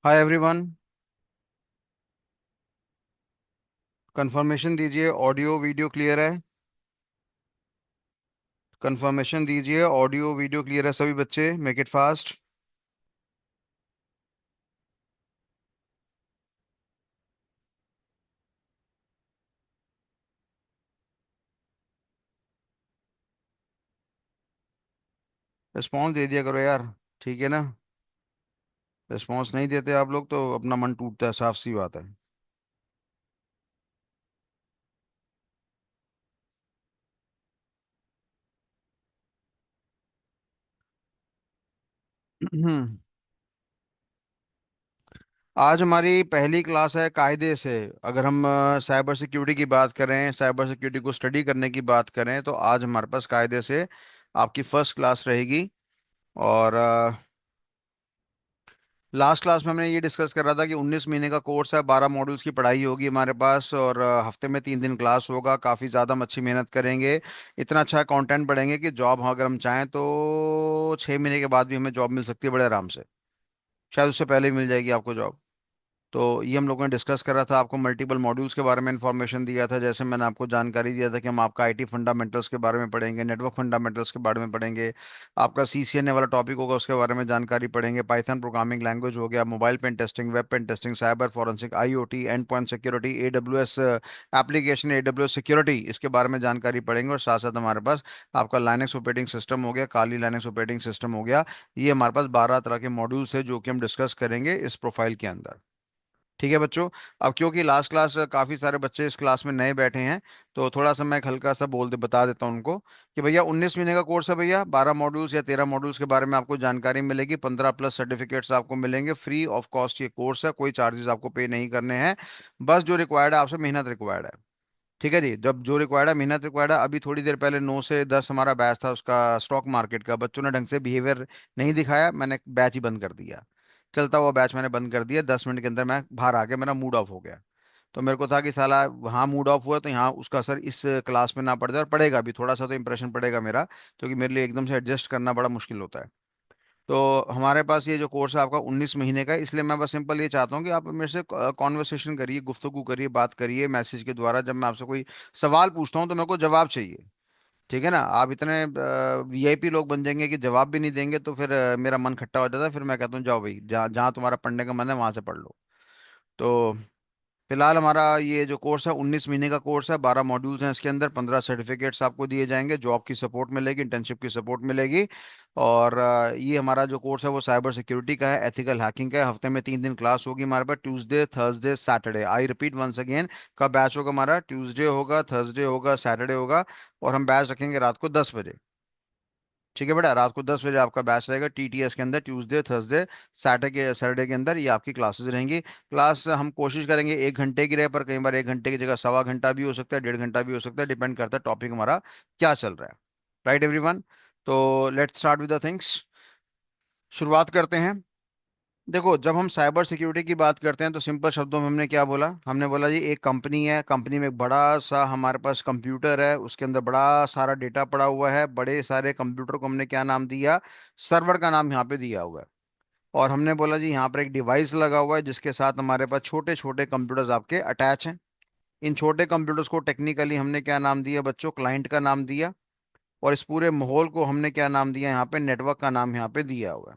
Hi everyone. Confirmation दीजिए, audio video clear है। Confirmation दीजिए, ऑडियो वीडियो क्लियर है सभी बच्चे, मेक इट फास्ट। रिस्पॉन्स दे दिया करो यार। ठीक है ना। रिस्पॉन्स नहीं देते आप लोग तो अपना मन टूटता है, साफ सी बात है। आज हमारी पहली क्लास है कायदे से। अगर हम साइबर सिक्योरिटी की बात करें, साइबर सिक्योरिटी को स्टडी करने की बात करें, तो आज हमारे पास कायदे से आपकी फर्स्ट क्लास रहेगी। और लास्ट क्लास में हमने ये डिस्कस कर रहा था कि 19 महीने का कोर्स है, 12 मॉड्यूल्स की पढ़ाई होगी हमारे पास, और हफ्ते में 3 दिन क्लास होगा। काफ़ी ज़्यादा हम अच्छी मेहनत करेंगे, इतना अच्छा कंटेंट पढ़ेंगे कि जॉब अगर हम चाहें तो 6 महीने के बाद भी हमें जॉब मिल सकती है बड़े आराम से। शायद उससे पहले ही मिल जाएगी आपको जॉब। तो ये हम लोगों ने डिस्कस करा था, आपको मल्टीपल मॉड्यूल्स के बारे में इन्फॉर्मेशन दिया था। जैसे मैंने आपको जानकारी दिया था कि हम आपका आईटी फंडामेंटल्स के बारे में पढ़ेंगे, नेटवर्क फंडामेंटल्स के बारे में पढ़ेंगे, आपका सीसीएनए वाला टॉपिक होगा उसके बारे में जानकारी पढ़ेंगे, पाइथन प्रोग्रामिंग लैंग्वेज हो गया, mobile pen testing, web pen testing, cyber forensic, IoT, end point security, AWS application, AWS security, इसके बारे में जानकारी पढ़ेंगे। और साथ साथ हमारे पास आपका लाइनेक्स ऑपरेटिंग सिस्टम हो गया, काली लाइनेक्स ऑपरेटिंग सिस्टम हो गया। ये हमारे पास 12 तरह के मॉड्यूल्स है जो कि हम डिस्कस करेंगे इस प्रोफाइल के अंदर। ठीक है बच्चों। अब क्योंकि लास्ट क्लास काफी सारे बच्चे इस क्लास में नए बैठे हैं, तो थोड़ा सा मैं एक हल्का सा बता देता हूँ उनको कि भैया 19 महीने का कोर्स है भैया, 12 मॉड्यूल्स या 13 मॉड्यूल्स के बारे में आपको जानकारी मिलेगी, 15 प्लस सर्टिफिकेट्स आपको मिलेंगे, फ्री ऑफ कॉस्ट ये कोर्स है, कोई चार्जेस आपको पे नहीं करने हैं। बस जो रिक्वायर्ड है आपसे मेहनत रिक्वायर्ड है। ठीक है जी, जब जो रिक्वायर्ड है मेहनत रिक्वायर्ड है। अभी थोड़ी देर पहले 9 से 10 हमारा बैच था उसका, स्टॉक मार्केट का। बच्चों ने ढंग से बिहेवियर नहीं दिखाया, मैंने बैच ही बंद कर दिया। चलता हुआ बैच मैंने बंद कर दिया, 10 मिनट के अंदर मैं बाहर आ गया, मेरा मूड ऑफ हो गया। तो मेरे को था कि साला वहाँ मूड ऑफ हुआ तो यहाँ उसका असर इस क्लास में ना पड़ जाए, और पड़ेगा भी, थोड़ा सा तो इंप्रेशन पड़ेगा मेरा, क्योंकि मेरे लिए एकदम से एडजस्ट करना बड़ा मुश्किल होता है। तो हमारे पास ये जो कोर्स है आपका 19 महीने का है, इसलिए मैं बस सिंपल ये चाहता हूँ कि आप मेरे से कॉन्वर्सेशन करिए, गुफ्तगू करिए, बात करिए मैसेज के द्वारा। जब मैं आपसे कोई सवाल पूछता हूँ तो मेरे को जवाब चाहिए। ठीक है ना। आप इतने वीआईपी लोग बन जाएंगे कि जवाब भी नहीं देंगे तो फिर मेरा मन खट्टा हो जाता है, फिर मैं कहता हूँ जाओ भाई, जहाँ जहाँ तुम्हारा पढ़ने का मन है वहां से पढ़ लो। तो फिलहाल हमारा ये जो कोर्स है 19 महीने का कोर्स है, 12 मॉड्यूल्स हैं इसके अंदर, 15 सर्टिफिकेट्स आपको दिए जाएंगे, जॉब की सपोर्ट मिलेगी, इंटर्नशिप की सपोर्ट मिलेगी। और ये हमारा जो कोर्स है वो साइबर सिक्योरिटी का है, एथिकल हैकिंग का है। हफ्ते में 3 दिन क्लास होगी हमारे पास, Tuesday Thursday Saturday. I repeat once again, कब बैच होगा हमारा? ट्यूसडे होगा, थर्सडे होगा, सैटरडे होगा। और हम बैच रखेंगे रात को 10 बजे। ठीक है बेटा, रात को 10 बजे आपका बैच रहेगा टीटीएस के अंदर, ट्यूसडे थर्सडे सैटरडे सैटरडे के अंदर ये आपकी क्लासेस रहेंगी। क्लास हम कोशिश करेंगे 1 घंटे की रहे, पर कई बार 1 घंटे की जगह सवा घंटा भी हो सकता है, 1.5 घंटा भी हो सकता है, डिपेंड करता है टॉपिक हमारा क्या चल रहा है। Right everyone. तो let's start with the things. शुरुआत करते हैं। देखो, जब हम साइबर सिक्योरिटी की बात करते हैं तो सिंपल शब्दों में हमने क्या बोला? हमने बोला जी एक कंपनी है, कंपनी में एक बड़ा सा हमारे पास कंप्यूटर है, उसके अंदर बड़ा सारा डेटा पड़ा हुआ है। बड़े सारे कंप्यूटर को हमने क्या नाम दिया? सर्वर का नाम यहाँ पे दिया हुआ है। और हमने बोला जी यहाँ पर एक डिवाइस लगा हुआ है जिसके साथ हमारे पास छोटे छोटे कंप्यूटर्स आपके अटैच हैं। इन छोटे कंप्यूटर्स को टेक्निकली हमने क्या नाम दिया बच्चों? क्लाइंट का नाम दिया। और इस पूरे माहौल को हमने क्या नाम दिया? यहाँ पे नेटवर्क का नाम यहाँ पे दिया हुआ है।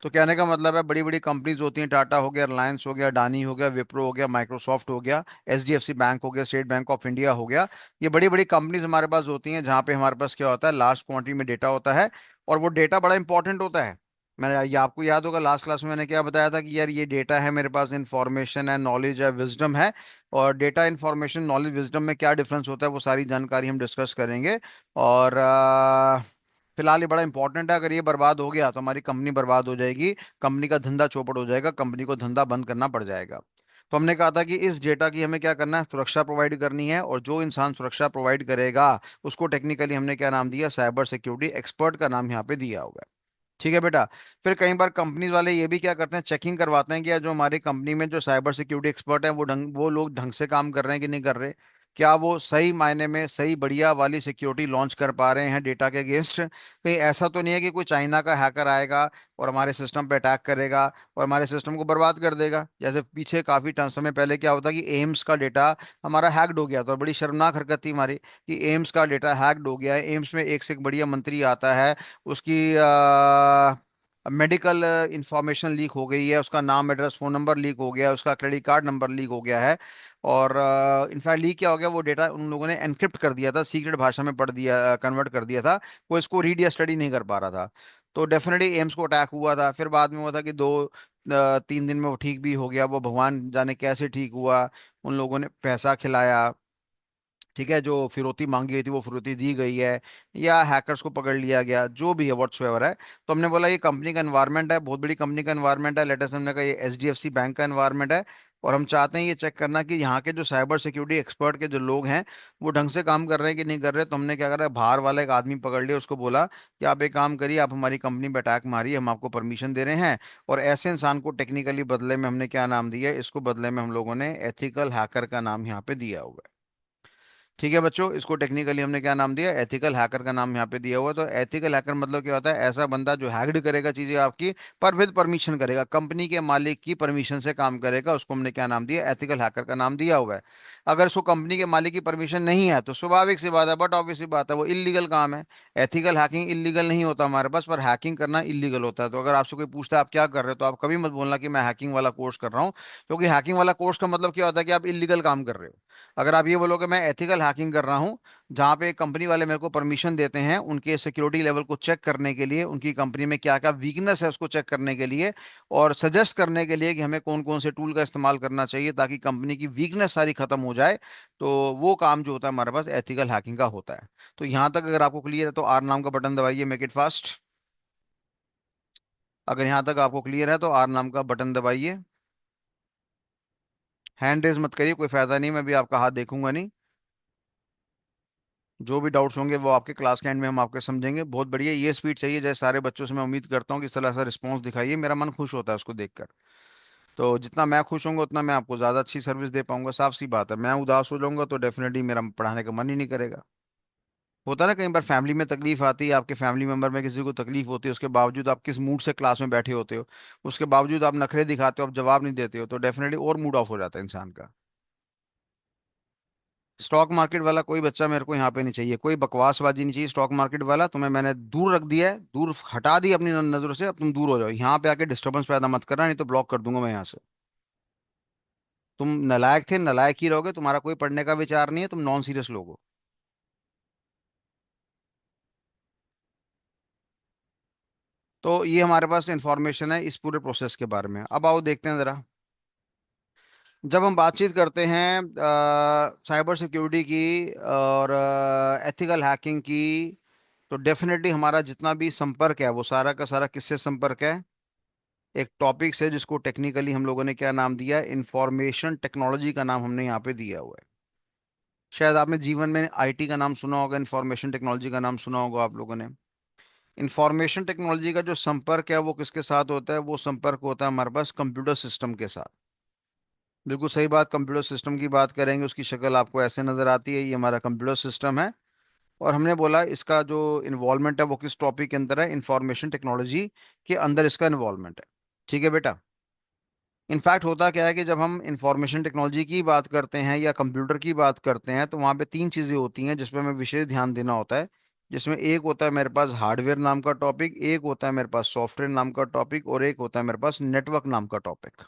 तो कहने का मतलब है, बड़ी बड़ी कंपनीज होती हैं, टाटा हो गया, रिलायंस हो गया, अडानी हो गया, विप्रो हो गया, माइक्रोसॉफ्ट हो गया, एचडीएफसी बैंक हो गया, स्टेट बैंक ऑफ इंडिया हो गया। ये बड़ी बड़ी कंपनीज हमारे पास होती हैं जहाँ पे हमारे पास क्या होता है? लार्ज क्वांटिटी में डेटा होता है। और वो डेटा बड़ा इंपॉर्टेंट होता है। मैं ये आपको याद होगा लास्ट क्लास में मैंने क्या बताया था कि यार ये डेटा है मेरे पास, इंफॉर्मेशन है, नॉलेज है, विजडम है। और डेटा, इंफॉर्मेशन, नॉलेज, विजडम में क्या डिफरेंस होता है वो सारी जानकारी हम डिस्कस करेंगे। और फिलहाल ये बड़ा इंपॉर्टेंट है, अगर ये बर्बाद हो गया तो हमारी कंपनी बर्बाद हो जाएगी, कंपनी का धंधा चौपट हो जाएगा, कंपनी को धंधा बंद करना पड़ जाएगा। तो हमने कहा था कि इस डेटा की हमें क्या करना है? सुरक्षा प्रोवाइड करनी है। और जो इंसान सुरक्षा प्रोवाइड करेगा उसको टेक्निकली हमने क्या नाम दिया? साइबर सिक्योरिटी एक्सपर्ट का नाम यहाँ पे दिया होगा। ठीक है बेटा। फिर कई बार कंपनी वाले ये भी क्या करते हैं? चेकिंग करवाते हैं कि यार जो हमारी कंपनी में जो साइबर सिक्योरिटी एक्सपर्ट है वो लोग ढंग से काम कर रहे हैं कि नहीं कर रहे। क्या वो सही मायने में सही बढ़िया वाली सिक्योरिटी लॉन्च कर पा रहे हैं डेटा के अगेंस्ट? कहीं ऐसा तो नहीं है कि कोई चाइना का हैकर आएगा और हमारे सिस्टम पे अटैक करेगा और हमारे सिस्टम को बर्बाद कर देगा? जैसे पीछे काफी समय पहले क्या होता कि एम्स का डेटा हमारा हैक्ड हो गया था, और बड़ी शर्मनाक हरकत थी हमारी कि एम्स का डेटा हैक्ड हो गया है। एम्स में एक से एक बढ़िया मंत्री आता है, उसकी मेडिकल इंफॉर्मेशन लीक हो गई है, उसका नाम एड्रेस फोन नंबर लीक हो गया है, उसका क्रेडिट कार्ड नंबर लीक हो गया है। और इनफैक्ट लीक क्या हो गया, वो डेटा उन लोगों ने एनक्रिप्ट कर दिया था, सीक्रेट भाषा में पढ़ दिया, कन्वर्ट कर दिया था। वो इसको रीड या स्टडी नहीं कर पा रहा था। तो डेफिनेटली एम्स को अटैक हुआ था। फिर बाद में हुआ था कि 3 दिन में वो ठीक भी हो गया, वो भगवान जाने कैसे ठीक हुआ। उन लोगों ने पैसा खिलाया, ठीक है, जो फिरौती मांगी गई थी वो फिरौती दी गई है, या हैकर्स को पकड़ लिया गया, जो भी है व्हाट्सएवर है। तो हमने बोला ये कंपनी का एनवायरनमेंट है, बहुत बड़ी कंपनी का एनवायरनमेंट है, लेटेस्ट हमने कहा ये एचडीएफसी बैंक का एनवायरनमेंट है। और हम चाहते हैं ये चेक करना कि यहाँ के जो साइबर सिक्योरिटी एक्सपर्ट के जो लोग हैं वो ढंग से काम कर रहे हैं कि नहीं कर रहे। तो हमने क्या करा, बाहर वाला एक आदमी पकड़ लिया, उसको बोला कि आप एक काम करिए, आप हमारी कंपनी पे अटैक मारिए, हम आपको परमिशन दे रहे हैं। और ऐसे इंसान को टेक्निकली बदले में हमने क्या नाम दिया है, इसको बदले में हम लोगों ने एथिकल हैकर का नाम यहाँ पे दिया हुआ है। ठीक है बच्चों, इसको टेक्निकली हमने क्या नाम दिया, एथिकल हैकर का नाम यहाँ पे दिया हुआ है। तो एथिकल हैकर मतलब क्या होता है, ऐसा बंदा जो हैक्ड करेगा चीजें आपकी, पर विद परमिशन करेगा, कंपनी के मालिक की परमिशन से काम करेगा, उसको हमने क्या नाम दिया, एथिकल हैकर का नाम दिया हुआ है। अगर उसको कंपनी के मालिक की परमिशन नहीं है तो स्वाभाविक सी बात है, बट ऑब्वियस सी बात है, वो इलीगल काम है। एथिकल हैकिंग इलीगल नहीं होता हमारे पास, पर हैकिंग करना इलीगल होता है। तो अगर आपसे कोई पूछता है आप क्या कर रहे हो, तो आप कभी मत बोलना कि मैं हैकिंग वाला कोर्स कर रहा हूँ, क्योंकि हैकिंग वाला कोर्स का मतलब क्या होता है कि आप इलीगल काम कर रहे हो। अगर आप ये बोलोगे मैं एथिकल हैकिंग कर रहा हूँ, जहाँ पे कंपनी वाले मेरे को परमिशन देते हैं उनके सिक्योरिटी लेवल को चेक करने के लिए, उनकी कंपनी में क्या क्या वीकनेस है उसको चेक करने के लिए, और सजेस्ट करने के लिए कि हमें कौन कौन से टूल का इस्तेमाल करना चाहिए ताकि कंपनी की वीकनेस सारी खत्म हो जाए, तो वो काम जो होता है हमारे पास एथिकल हैकिंग का होता है। तो यहाँ तक अगर आपको क्लियर है तो आर नाम का बटन दबाइए, मेक इट फास्ट। अगर यहाँ तक आपको क्लियर है तो आर नाम का बटन दबाइए। हैंड रेज मत करिए, कोई फायदा नहीं, मैं भी आपका हाथ देखूंगा नहीं। जो भी डाउट्स होंगे वो आपके क्लास के एंड में हम आपके समझेंगे। बहुत बढ़िया, ये स्पीड चाहिए जैसे सारे बच्चों से मैं उम्मीद करता हूँ कि इस तरह से रिस्पॉन्स दिखाइए, मेरा मन खुश होता है उसको देखकर। तो जितना मैं खुश होऊंगा उतना मैं आपको ज़्यादा अच्छी सर्विस दे पाऊंगा। साफ सी बात है, मैं उदास हो जाऊंगा तो डेफिनेटली मेरा पढ़ाने का मन ही नहीं करेगा। होता है ना, कई बार फैमिली में तकलीफ आती है, आपके फैमिली मेंबर में किसी को तकलीफ होती है, उसके बावजूद आप किस मूड से क्लास में बैठे होते हो, उसके बावजूद आप नखरे दिखाते हो, आप जवाब नहीं देते हो, तो डेफिनेटली और मूड ऑफ हो जाता है इंसान का। स्टॉक मार्केट वाला कोई बच्चा मेरे को यहाँ पे नहीं चाहिए, कोई बकवासबाजी नहीं चाहिए। स्टॉक मार्केट वाला तुम्हें मैंने दूर रख दिया है, दूर हटा दी अपनी नजरों से, अब तुम दूर हो जाओ, यहाँ पे आके डिस्टरबेंस पैदा मत करना, नहीं तो ब्लॉक कर दूंगा मैं यहाँ से। तुम नालायक थे, नालायक ही रहोगे, तुम्हारा कोई पढ़ने का विचार नहीं है, तुम नॉन सीरियस लोग हो। तो ये हमारे पास इंफॉर्मेशन है इस पूरे प्रोसेस के बारे में। अब आओ देखते हैं जरा। जब हम बातचीत करते हैं साइबर सिक्योरिटी की और एथिकल हैकिंग की, तो डेफिनेटली हमारा जितना भी संपर्क है वो सारा का सारा किससे संपर्क है, एक टॉपिक से जिसको टेक्निकली हम लोगों ने क्या नाम दिया है, इंफॉर्मेशन टेक्नोलॉजी का नाम हमने यहाँ पे दिया हुआ है। शायद आपने जीवन में आईटी का नाम सुना होगा, इंफॉर्मेशन टेक्नोलॉजी का नाम सुना होगा आप लोगों ने। इंफॉर्मेशन टेक्नोलॉजी का जो संपर्क है वो किसके साथ होता है, वो संपर्क होता है हमारे पास कंप्यूटर सिस्टम के साथ। बिल्कुल सही बात, कंप्यूटर सिस्टम की बात करेंगे, उसकी शक्ल आपको ऐसे नजर आती है, ये हमारा कंप्यूटर सिस्टम है। और हमने बोला इसका जो इन्वॉल्वमेंट है वो किस टॉपिक के अंदर है, इंफॉर्मेशन टेक्नोलॉजी के अंदर इसका इन्वॉल्वमेंट है। ठीक है बेटा। इनफैक्ट होता क्या है कि जब हम इंफॉर्मेशन टेक्नोलॉजी की बात करते हैं या कंप्यूटर की बात करते हैं तो वहाँ पे 3 चीज़ें होती हैं जिस पे हमें विशेष ध्यान देना होता है। जिसमें एक होता है मेरे पास हार्डवेयर नाम का टॉपिक, एक होता है मेरे पास सॉफ्टवेयर नाम का टॉपिक, और एक होता है मेरे पास नेटवर्क नाम का टॉपिक।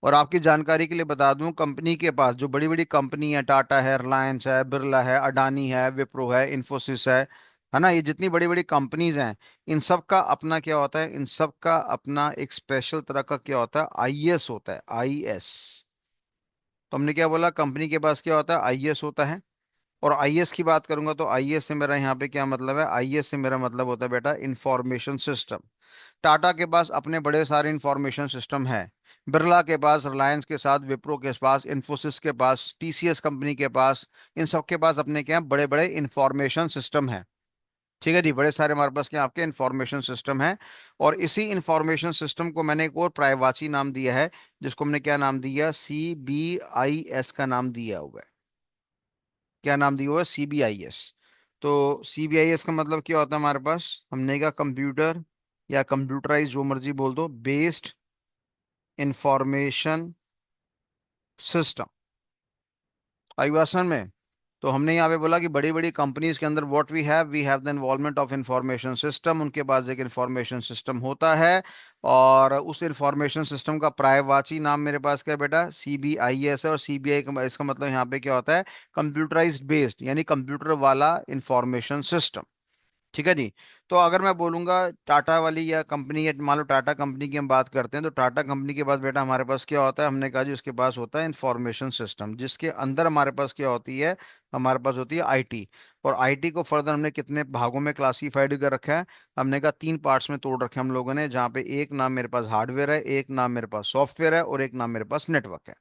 और आपकी जानकारी के लिए बता दूं, कंपनी के पास जो बड़ी बड़ी कंपनी है, टाटा है, रिलायंस है, बिरला है, अडानी है, विप्रो है, इन्फोसिस है ना, ये जितनी बड़ी बड़ी कंपनीज हैं, इन सब का अपना क्या होता है, इन सब का अपना एक स्पेशल तरह का क्या होता है, आईएएस होता है, आईएएस। तो हमने क्या बोला, कंपनी के पास क्या होता है, आईएएस होता है। और आईएएस की बात करूंगा तो आईएएस से मेरा यहाँ पे क्या मतलब है, आईएएस से मेरा मतलब होता है बेटा इंफॉर्मेशन सिस्टम। टाटा के पास अपने बड़े सारे इंफॉर्मेशन सिस्टम है, बिरला के पास, रिलायंस के साथ, विप्रो के पास, इन्फोसिस के पास, टीसीएस कंपनी के पास, इन सब के पास अपने क्या बड़े बड़े इंफॉर्मेशन सिस्टम है। ठीक है जी, बड़े सारे हमारे पास क्या आपके इंफॉर्मेशन सिस्टम है। और इसी इंफॉर्मेशन सिस्टम को मैंने एक और प्राइवेसी नाम दिया है, जिसको हमने क्या नाम दिया, CBIS का नाम दिया हुआ है। क्या नाम दिया हुआ है, CBIS। तो CBIS का मतलब क्या होता है हमारे पास, हमने कहा कंप्यूटर या कंप्यूटराइज जो मर्जी बोल दो, बेस्ड इंफॉर्मेशन सिस्टम। आई बात समझ में? तो हमने यहाँ पे बोला कि बड़ी बड़ी कंपनीज के अंदर what we have the involvement of information system, उनके पास एक इंफॉर्मेशन सिस्टम होता है। और उस इंफॉर्मेशन सिस्टम का पर्यायवाची नाम मेरे पास क्या है बेटा, CBIS है। और CBI का इसका मतलब यहाँ पे क्या होता है, कंप्यूटराइज्ड बेस्ड, यानी कंप्यूटर वाला इंफॉर्मेशन सिस्टम। ठीक है जी। तो अगर मैं बोलूंगा टाटा वाली या कंपनी, या मान लो टाटा कंपनी की हम बात करते हैं, तो टाटा कंपनी के पास बेटा हमारे पास क्या होता है, हमने कहा जी उसके पास होता है इंफॉर्मेशन सिस्टम, जिसके अंदर हमारे पास क्या होती है, हमारे पास होती है IT। और IT को फर्दर हमने कितने भागों में क्लासीफाइड कर रखा है, हमने कहा 3 पार्ट्स में तोड़ रखे हैं हम लोगों ने, जहाँ पे एक नाम मेरे पास हार्डवेयर है, एक नाम मेरे पास सॉफ्टवेयर है, और एक नाम मेरे पास नेटवर्क है।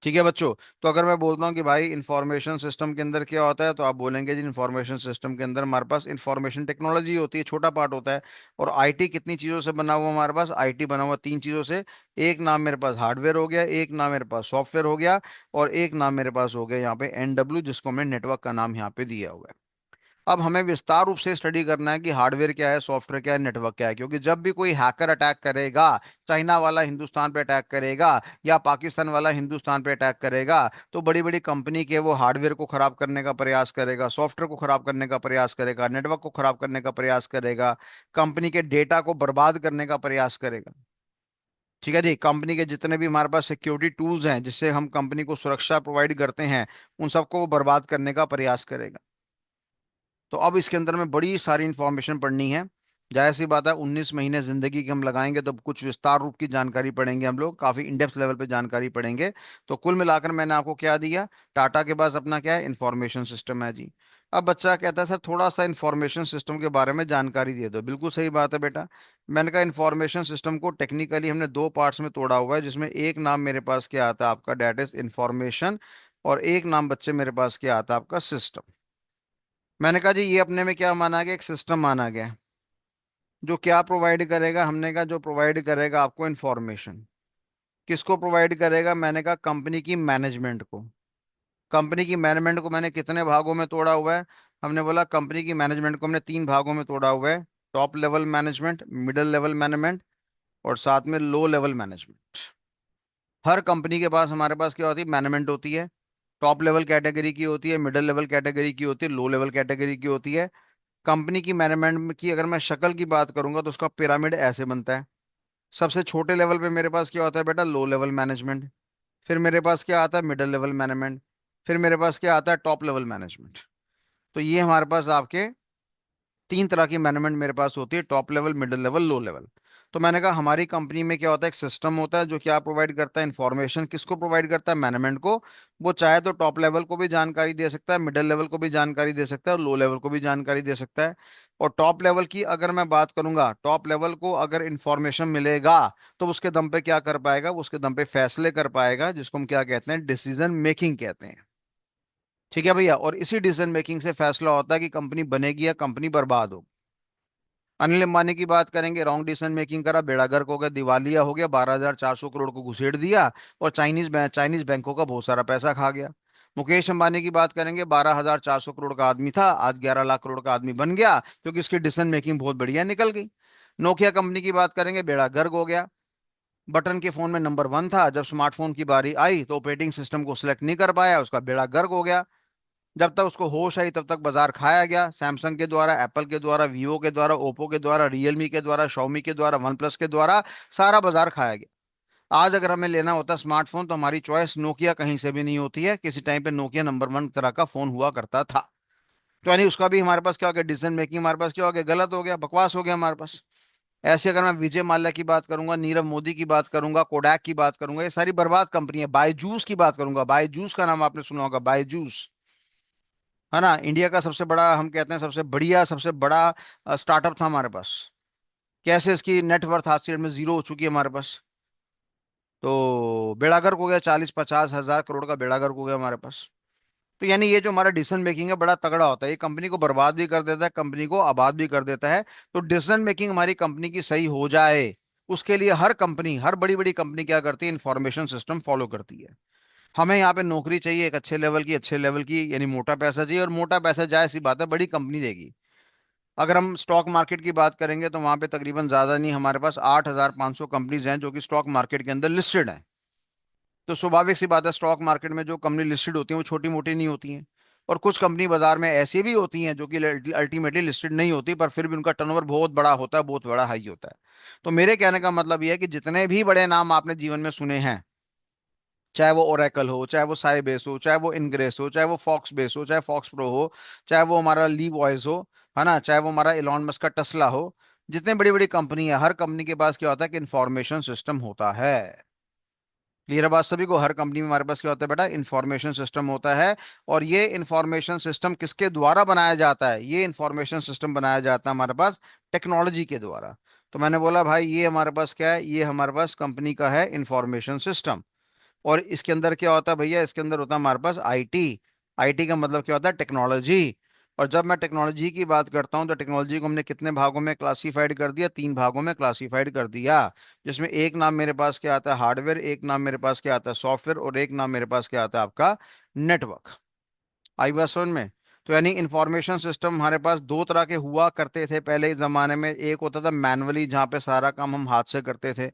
ठीक है बच्चों। तो अगर मैं बोलता हूँ कि भाई इंफॉर्मेशन सिस्टम के अंदर क्या होता है, तो आप बोलेंगे जी इंफॉर्मेशन सिस्टम के अंदर हमारे पास इंफॉर्मेशन टेक्नोलॉजी होती है, छोटा पार्ट होता है। और IT कितनी चीजों से बना हुआ, हमारे पास IT बना हुआ 3 चीजों से। एक नाम मेरे पास हार्डवेयर हो गया, एक नाम मेरे पास सॉफ्टवेयर हो गया, और एक नाम मेरे पास हो गया यहाँ पे NW, जिसको हमने नेटवर्क का नाम यहाँ पे दिया हुआ है। अब हमें विस्तार रूप से स्टडी करना है कि हार्डवेयर क्या है, सॉफ्टवेयर क्या है, नेटवर्क क्या है, क्योंकि जब भी कोई हैकर अटैक करेगा, चाइना वाला हिंदुस्तान पे अटैक करेगा या पाकिस्तान वाला हिंदुस्तान पे अटैक करेगा, तो बड़ी बड़ी कंपनी के वो हार्डवेयर को खराब करने का प्रयास करेगा, सॉफ्टवेयर को खराब करने का प्रयास करेगा, नेटवर्क को खराब करने का प्रयास करेगा, कंपनी के डेटा को बर्बाद करने का प्रयास करेगा। ठीक है जी। कंपनी के जितने भी हमारे पास सिक्योरिटी टूल्स हैं, जिससे हम कंपनी को सुरक्षा प्रोवाइड करते हैं, उन सबको वो बर्बाद करने का प्रयास करेगा। तो अब इसके अंदर में बड़ी सारी इंफॉर्मेशन पढ़नी है। जाहिर सी बात है, 19 महीने जिंदगी की हम लगाएंगे तो कुछ विस्तार रूप की जानकारी पढ़ेंगे, हम लोग काफी इंडेप्थ लेवल पे जानकारी पढ़ेंगे। तो कुल मिलाकर मैंने आपको क्या दिया, टाटा के पास अपना क्या है, इंफॉर्मेशन सिस्टम है जी। अब बच्चा कहता है सर थोड़ा सा इंफॉर्मेशन सिस्टम के बारे में जानकारी दे दो। बिल्कुल सही बात है बेटा। मैंने कहा इंफॉर्मेशन सिस्टम को टेक्निकली हमने 2 पार्ट्स में तोड़ा हुआ है, जिसमें एक नाम मेरे पास क्या आता है आपका, डेट इज इंफॉर्मेशन, और एक नाम बच्चे मेरे पास क्या आता है आपका, सिस्टम। मैंने कहा जी ये अपने में क्या माना गया, एक सिस्टम माना गया है, जो क्या प्रोवाइड करेगा, हमने कहा जो प्रोवाइड करेगा आपको इंफॉर्मेशन। किसको प्रोवाइड करेगा, मैंने कहा कंपनी की मैनेजमेंट को। कंपनी की मैनेजमेंट को मैंने कितने भागों में तोड़ा हुआ है, हमने बोला कंपनी की मैनेजमेंट को हमने 3 भागों में तोड़ा हुआ है, top level management, middle level management, और साथ में लो लेवल मैनेजमेंट। हर कंपनी के पास हमारे पास क्या होती है, मैनेजमेंट होती है। टॉप लेवल कैटेगरी की होती है, मिडिल लेवल कैटेगरी की होती है, लो लेवल कैटेगरी की होती है। कंपनी की मैनेजमेंट की अगर मैं शक्ल की बात करूंगा तो उसका पिरामिड ऐसे बनता है। सबसे छोटे लेवल पे मेरे पास क्या होता है बेटा, लो लेवल मैनेजमेंट। फिर मेरे पास क्या आता है, मिडिल लेवल मैनेजमेंट। फिर मेरे पास क्या आता है, टॉप लेवल मैनेजमेंट। तो ये हमारे पास आपके 3 तरह की मैनेजमेंट मेरे पास होती है, top level, middle level, low level. तो मैंने कहा हमारी कंपनी में क्या होता है, एक सिस्टम होता है जो क्या प्रोवाइड करता है, इंफॉर्मेशन किसको प्रोवाइड करता है, मैनेजमेंट को। वो चाहे तो टॉप लेवल को भी जानकारी दे सकता है, मिडिल लेवल को भी जानकारी दे सकता है, और लो लेवल को भी जानकारी दे सकता है। और टॉप लेवल की अगर मैं बात करूंगा, टॉप लेवल को अगर इंफॉर्मेशन मिलेगा तो उसके दम पे क्या कर पाएगा, वो उसके दम पे फैसले कर पाएगा, जिसको हम क्या कहते हैं, डिसीजन मेकिंग कहते हैं। ठीक है भैया। और इसी डिसीजन मेकिंग से फैसला होता है कि कंपनी बनेगी या कंपनी बर्बाद हो। अनिल अंबानी की बात करेंगे, रॉन्ग डिसीजन मेकिंग करा, बेड़ा गर्क हो गया, दिवालिया हो गया, 12,400 करोड़ को घुसेड़ दिया, और चाइनीज बैंकों का बहुत सारा पैसा खा गया। मुकेश अंबानी की बात करेंगे, 12,400 करोड़ का आदमी था, आज 11 लाख करोड़ का आदमी बन गया, क्योंकि उसकी डिसीजन मेकिंग बहुत बढ़िया निकल गई। नोकिया कंपनी की बात करेंगे, बेड़ा गर्क हो गया। बटन के फोन में नंबर 1 था, जब स्मार्टफोन की बारी आई तो ऑपरेटिंग सिस्टम को सिलेक्ट नहीं कर पाया, उसका बेड़ा गर्क हो गया। जब तक उसको होश आई तब तक बाजार खाया गया, सैमसंग के द्वारा, एप्पल के द्वारा, वीवो के द्वारा, ओप्पो के द्वारा, रियलमी के द्वारा, शाओमी के द्वारा, वन प्लस के द्वारा, सारा बाजार खाया गया। आज अगर हमें लेना होता स्मार्टफोन तो हमारी चॉइस नोकिया कहीं से भी नहीं होती है, किसी टाइम पे नोकिया नंबर 1 तरह का फोन हुआ करता था। तो यानी उसका भी हमारे पास क्या हो गया, डिसीजन मेकिंग हमारे पास क्या हो गया, गलत हो गया, बकवास हो गया हमारे पास। ऐसे अगर मैं विजय माल्या की बात करूंगा, नीरव मोदी की बात करूंगा, कोडैक की बात करूंगा, ये सारी बर्बाद कंपनी है। बायजूस की बात करूंगा, बायजूस का नाम आपने सुना होगा, बायजूस, है ना, इंडिया का सबसे बड़ा, हम कहते हैं सबसे बढ़िया, सबसे बड़ा स्टार्टअप था हमारे पास। कैसे इसकी नेटवर्थ आज की डेट में जीरो हो चुकी है हमारे पास। तो बेड़ा गर्क हो गया, 40-50 हजार करोड़ का बेड़ा गर्क हो गया हमारे पास। तो यानी ये जो हमारा डिसीजन मेकिंग है बड़ा तगड़ा होता है, ये कंपनी को बर्बाद भी कर देता है, कंपनी को आबाद भी कर देता है। तो डिसीजन मेकिंग हमारी कंपनी की सही हो जाए, उसके लिए हर कंपनी, हर बड़ी बड़ी कंपनी क्या करती है, इंफॉर्मेशन सिस्टम फॉलो करती है। हमें यहाँ पे नौकरी चाहिए एक अच्छे लेवल की यानी मोटा पैसा चाहिए, और मोटा पैसा जायज सी बात है बड़ी कंपनी देगी। अगर हम स्टॉक मार्केट की बात करेंगे तो वहां पे तकरीबन ज्यादा नहीं, हमारे पास 8,500 कंपनीज हैं जो कि स्टॉक मार्केट के अंदर लिस्टेड हैं। तो स्वाभाविक सी बात है स्टॉक मार्केट में जो कंपनी लिस्टेड होती हैं वो छोटी मोटी नहीं होती हैं। और कुछ कंपनी बाजार में ऐसी भी होती हैं जो कि अल्टीमेटली लिस्टेड नहीं होती, पर फिर भी उनका टर्नओवर बहुत बड़ा होता है, बहुत बड़ा हाई होता है। तो मेरे कहने का मतलब यह है कि जितने भी बड़े नाम आपने जीवन में सुने हैं, चाहे वो ओरेकल हो, चाहे वो साइबेस हो, चाहे वो इनग्रेस हो, चाहे वो फॉक्स बेस हो, चाहे फॉक्स प्रो हो, चाहे वो हमारा ली वॉइस हो, है ना, चाहे वो हमारा इलॉन मस्क का टेस्ला हो, जितने बड़ी बड़ी कंपनी है हर कंपनी के पास क्या होता है कि इंफॉर्मेशन सिस्टम होता है। क्लियर है बात सभी को? हर कंपनी में हमारे पास क्या होता है बेटा, इंफॉर्मेशन सिस्टम होता है। और ये इंफॉर्मेशन सिस्टम किसके द्वारा बनाया जाता है? ये इंफॉर्मेशन सिस्टम बनाया जाता है हमारे पास टेक्नोलॉजी के द्वारा। तो मैंने बोला भाई ये हमारे पास क्या है, ये हमारे पास कंपनी का है इंफॉर्मेशन सिस्टम। और इसके अंदर क्या होता है भैया, इसके अंदर होता है हमारे पास आईटी। आईटी का मतलब क्या होता है, टेक्नोलॉजी। और जब मैं टेक्नोलॉजी की बात करता हूँ तो टेक्नोलॉजी को हमने कितने भागों में क्लासिफाइड कर दिया, 3 भागों में क्लासिफाइड कर दिया। जिसमें एक नाम मेरे पास क्या आता है, हार्डवेयर, एक नाम मेरे पास क्या आता है, सॉफ्टवेयर, और एक नाम मेरे पास क्या आता है, आपका नेटवर्क। आई बात समझ में? तो यानी इंफॉर्मेशन सिस्टम हमारे पास दो तरह के हुआ करते थे पहले के जमाने में। एक होता था मैनुअली, जहाँ पे सारा काम हम हाथ से करते थे,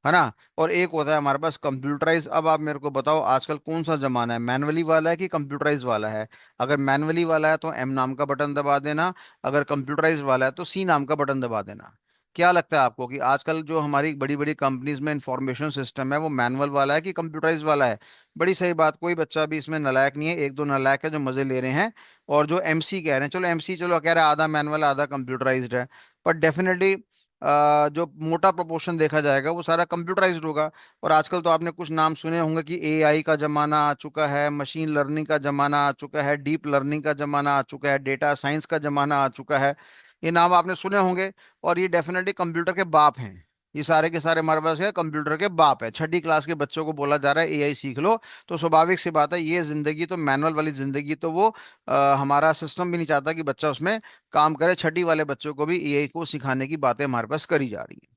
है ना। और एक होता है हमारे पास कंप्यूटराइज। अब आप मेरे को बताओ आजकल कौन सा जमाना है, मैनुअली वाला है कि कंप्यूटराइज वाला है? अगर मैनुअली वाला है तो एम नाम का बटन दबा देना, अगर कंप्यूटराइज वाला है तो सी नाम का बटन दबा देना। क्या लगता है आपको कि आजकल जो हमारी बड़ी बड़ी कंपनीज में इंफॉर्मेशन सिस्टम है वो मैनुअल वाला है कि कंप्यूटराइज वाला है? बड़ी सही बात, कोई बच्चा भी इसमें नालायक नहीं है, एक दो नालायक है जो मजे ले रहे हैं। और जो एमसी कह रहे हैं, चलो एमसी चलो कह रहे हैं आधा मैनुअल आधा कंप्यूटराइज्ड है, पर डेफिनेटली जो मोटा प्रोपोर्शन देखा जाएगा वो सारा कंप्यूटराइज्ड होगा। और आजकल तो आपने कुछ नाम सुने होंगे कि एआई का जमाना आ चुका है, मशीन लर्निंग का जमाना आ चुका है, डीप लर्निंग का जमाना आ चुका है, डेटा साइंस का जमाना आ चुका है। ये नाम आपने सुने होंगे। और ये डेफिनेटली कंप्यूटर के बाप हैं। ये सारे के सारे हमारे पास है कंप्यूटर के बाप है। छठी क्लास के बच्चों को बोला जा रहा है एआई सीख लो। तो स्वाभाविक सी बात है ये जिंदगी तो मैनुअल वाली जिंदगी तो वो हमारा सिस्टम भी नहीं चाहता कि बच्चा उसमें काम करे। छठी वाले बच्चों को भी एआई को सिखाने की बातें हमारे पास करी जा रही है।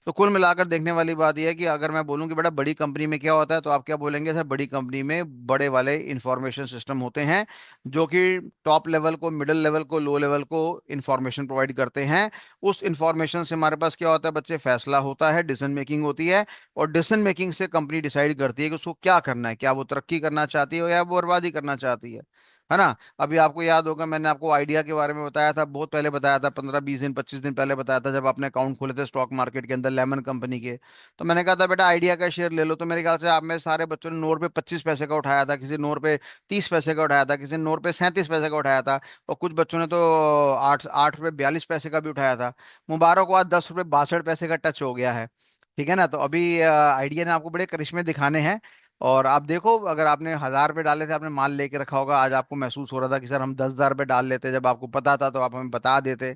तो कुल मिलाकर देखने वाली बात यह है कि अगर मैं बोलूं कि बेटा बड़ी कंपनी में क्या होता है, तो आप क्या बोलेंगे सर? बड़ी कंपनी में बड़े वाले इंफॉर्मेशन सिस्टम होते हैं जो कि टॉप लेवल को, मिडिल लेवल को, लो लेवल को इंफॉर्मेशन प्रोवाइड करते हैं। उस इंफॉर्मेशन से हमारे पास क्या होता है बच्चे, फैसला होता है, डिसीजन मेकिंग होती है। और डिसीजन मेकिंग से कंपनी डिसाइड करती है कि उसको क्या करना है, क्या वो तरक्की करना चाहती है या वो बर्बादी करना चाहती है ना। अभी आपको याद होगा मैंने आपको आइडिया के बारे में बताया था, बहुत पहले बताया था, 15-20 दिन 25 दिन पहले बताया था, जब आपने अकाउंट खोले थे स्टॉक मार्केट के अंदर लेमन कंपनी के। तो मैंने कहा था बेटा आइडिया का शेयर ले लो। तो मेरे ख्याल से आप में सारे बच्चों ने 9 रुपये 25 पैसे का उठाया था, किसी 9 रुपये 30 पैसे का उठाया था, किसी ने 9 रुपये 37 पैसे का उठाया था, और कुछ बच्चों ने तो 8 रुपये 42 पैसे का भी उठाया था। मुबारकबाद, 10 रुपये 62 पैसे का टच हो गया है। ठीक है ना। तो अभी आइडिया ने आपको बड़े करिश्मे दिखाने हैं। और आप देखो, अगर आपने 1,000 रुपये डाले थे, आपने माल लेके रखा होगा, आज आपको महसूस हो रहा था कि सर हम 10,000 रुपये डाल लेते, जब आपको पता था तो आप हमें बता देते।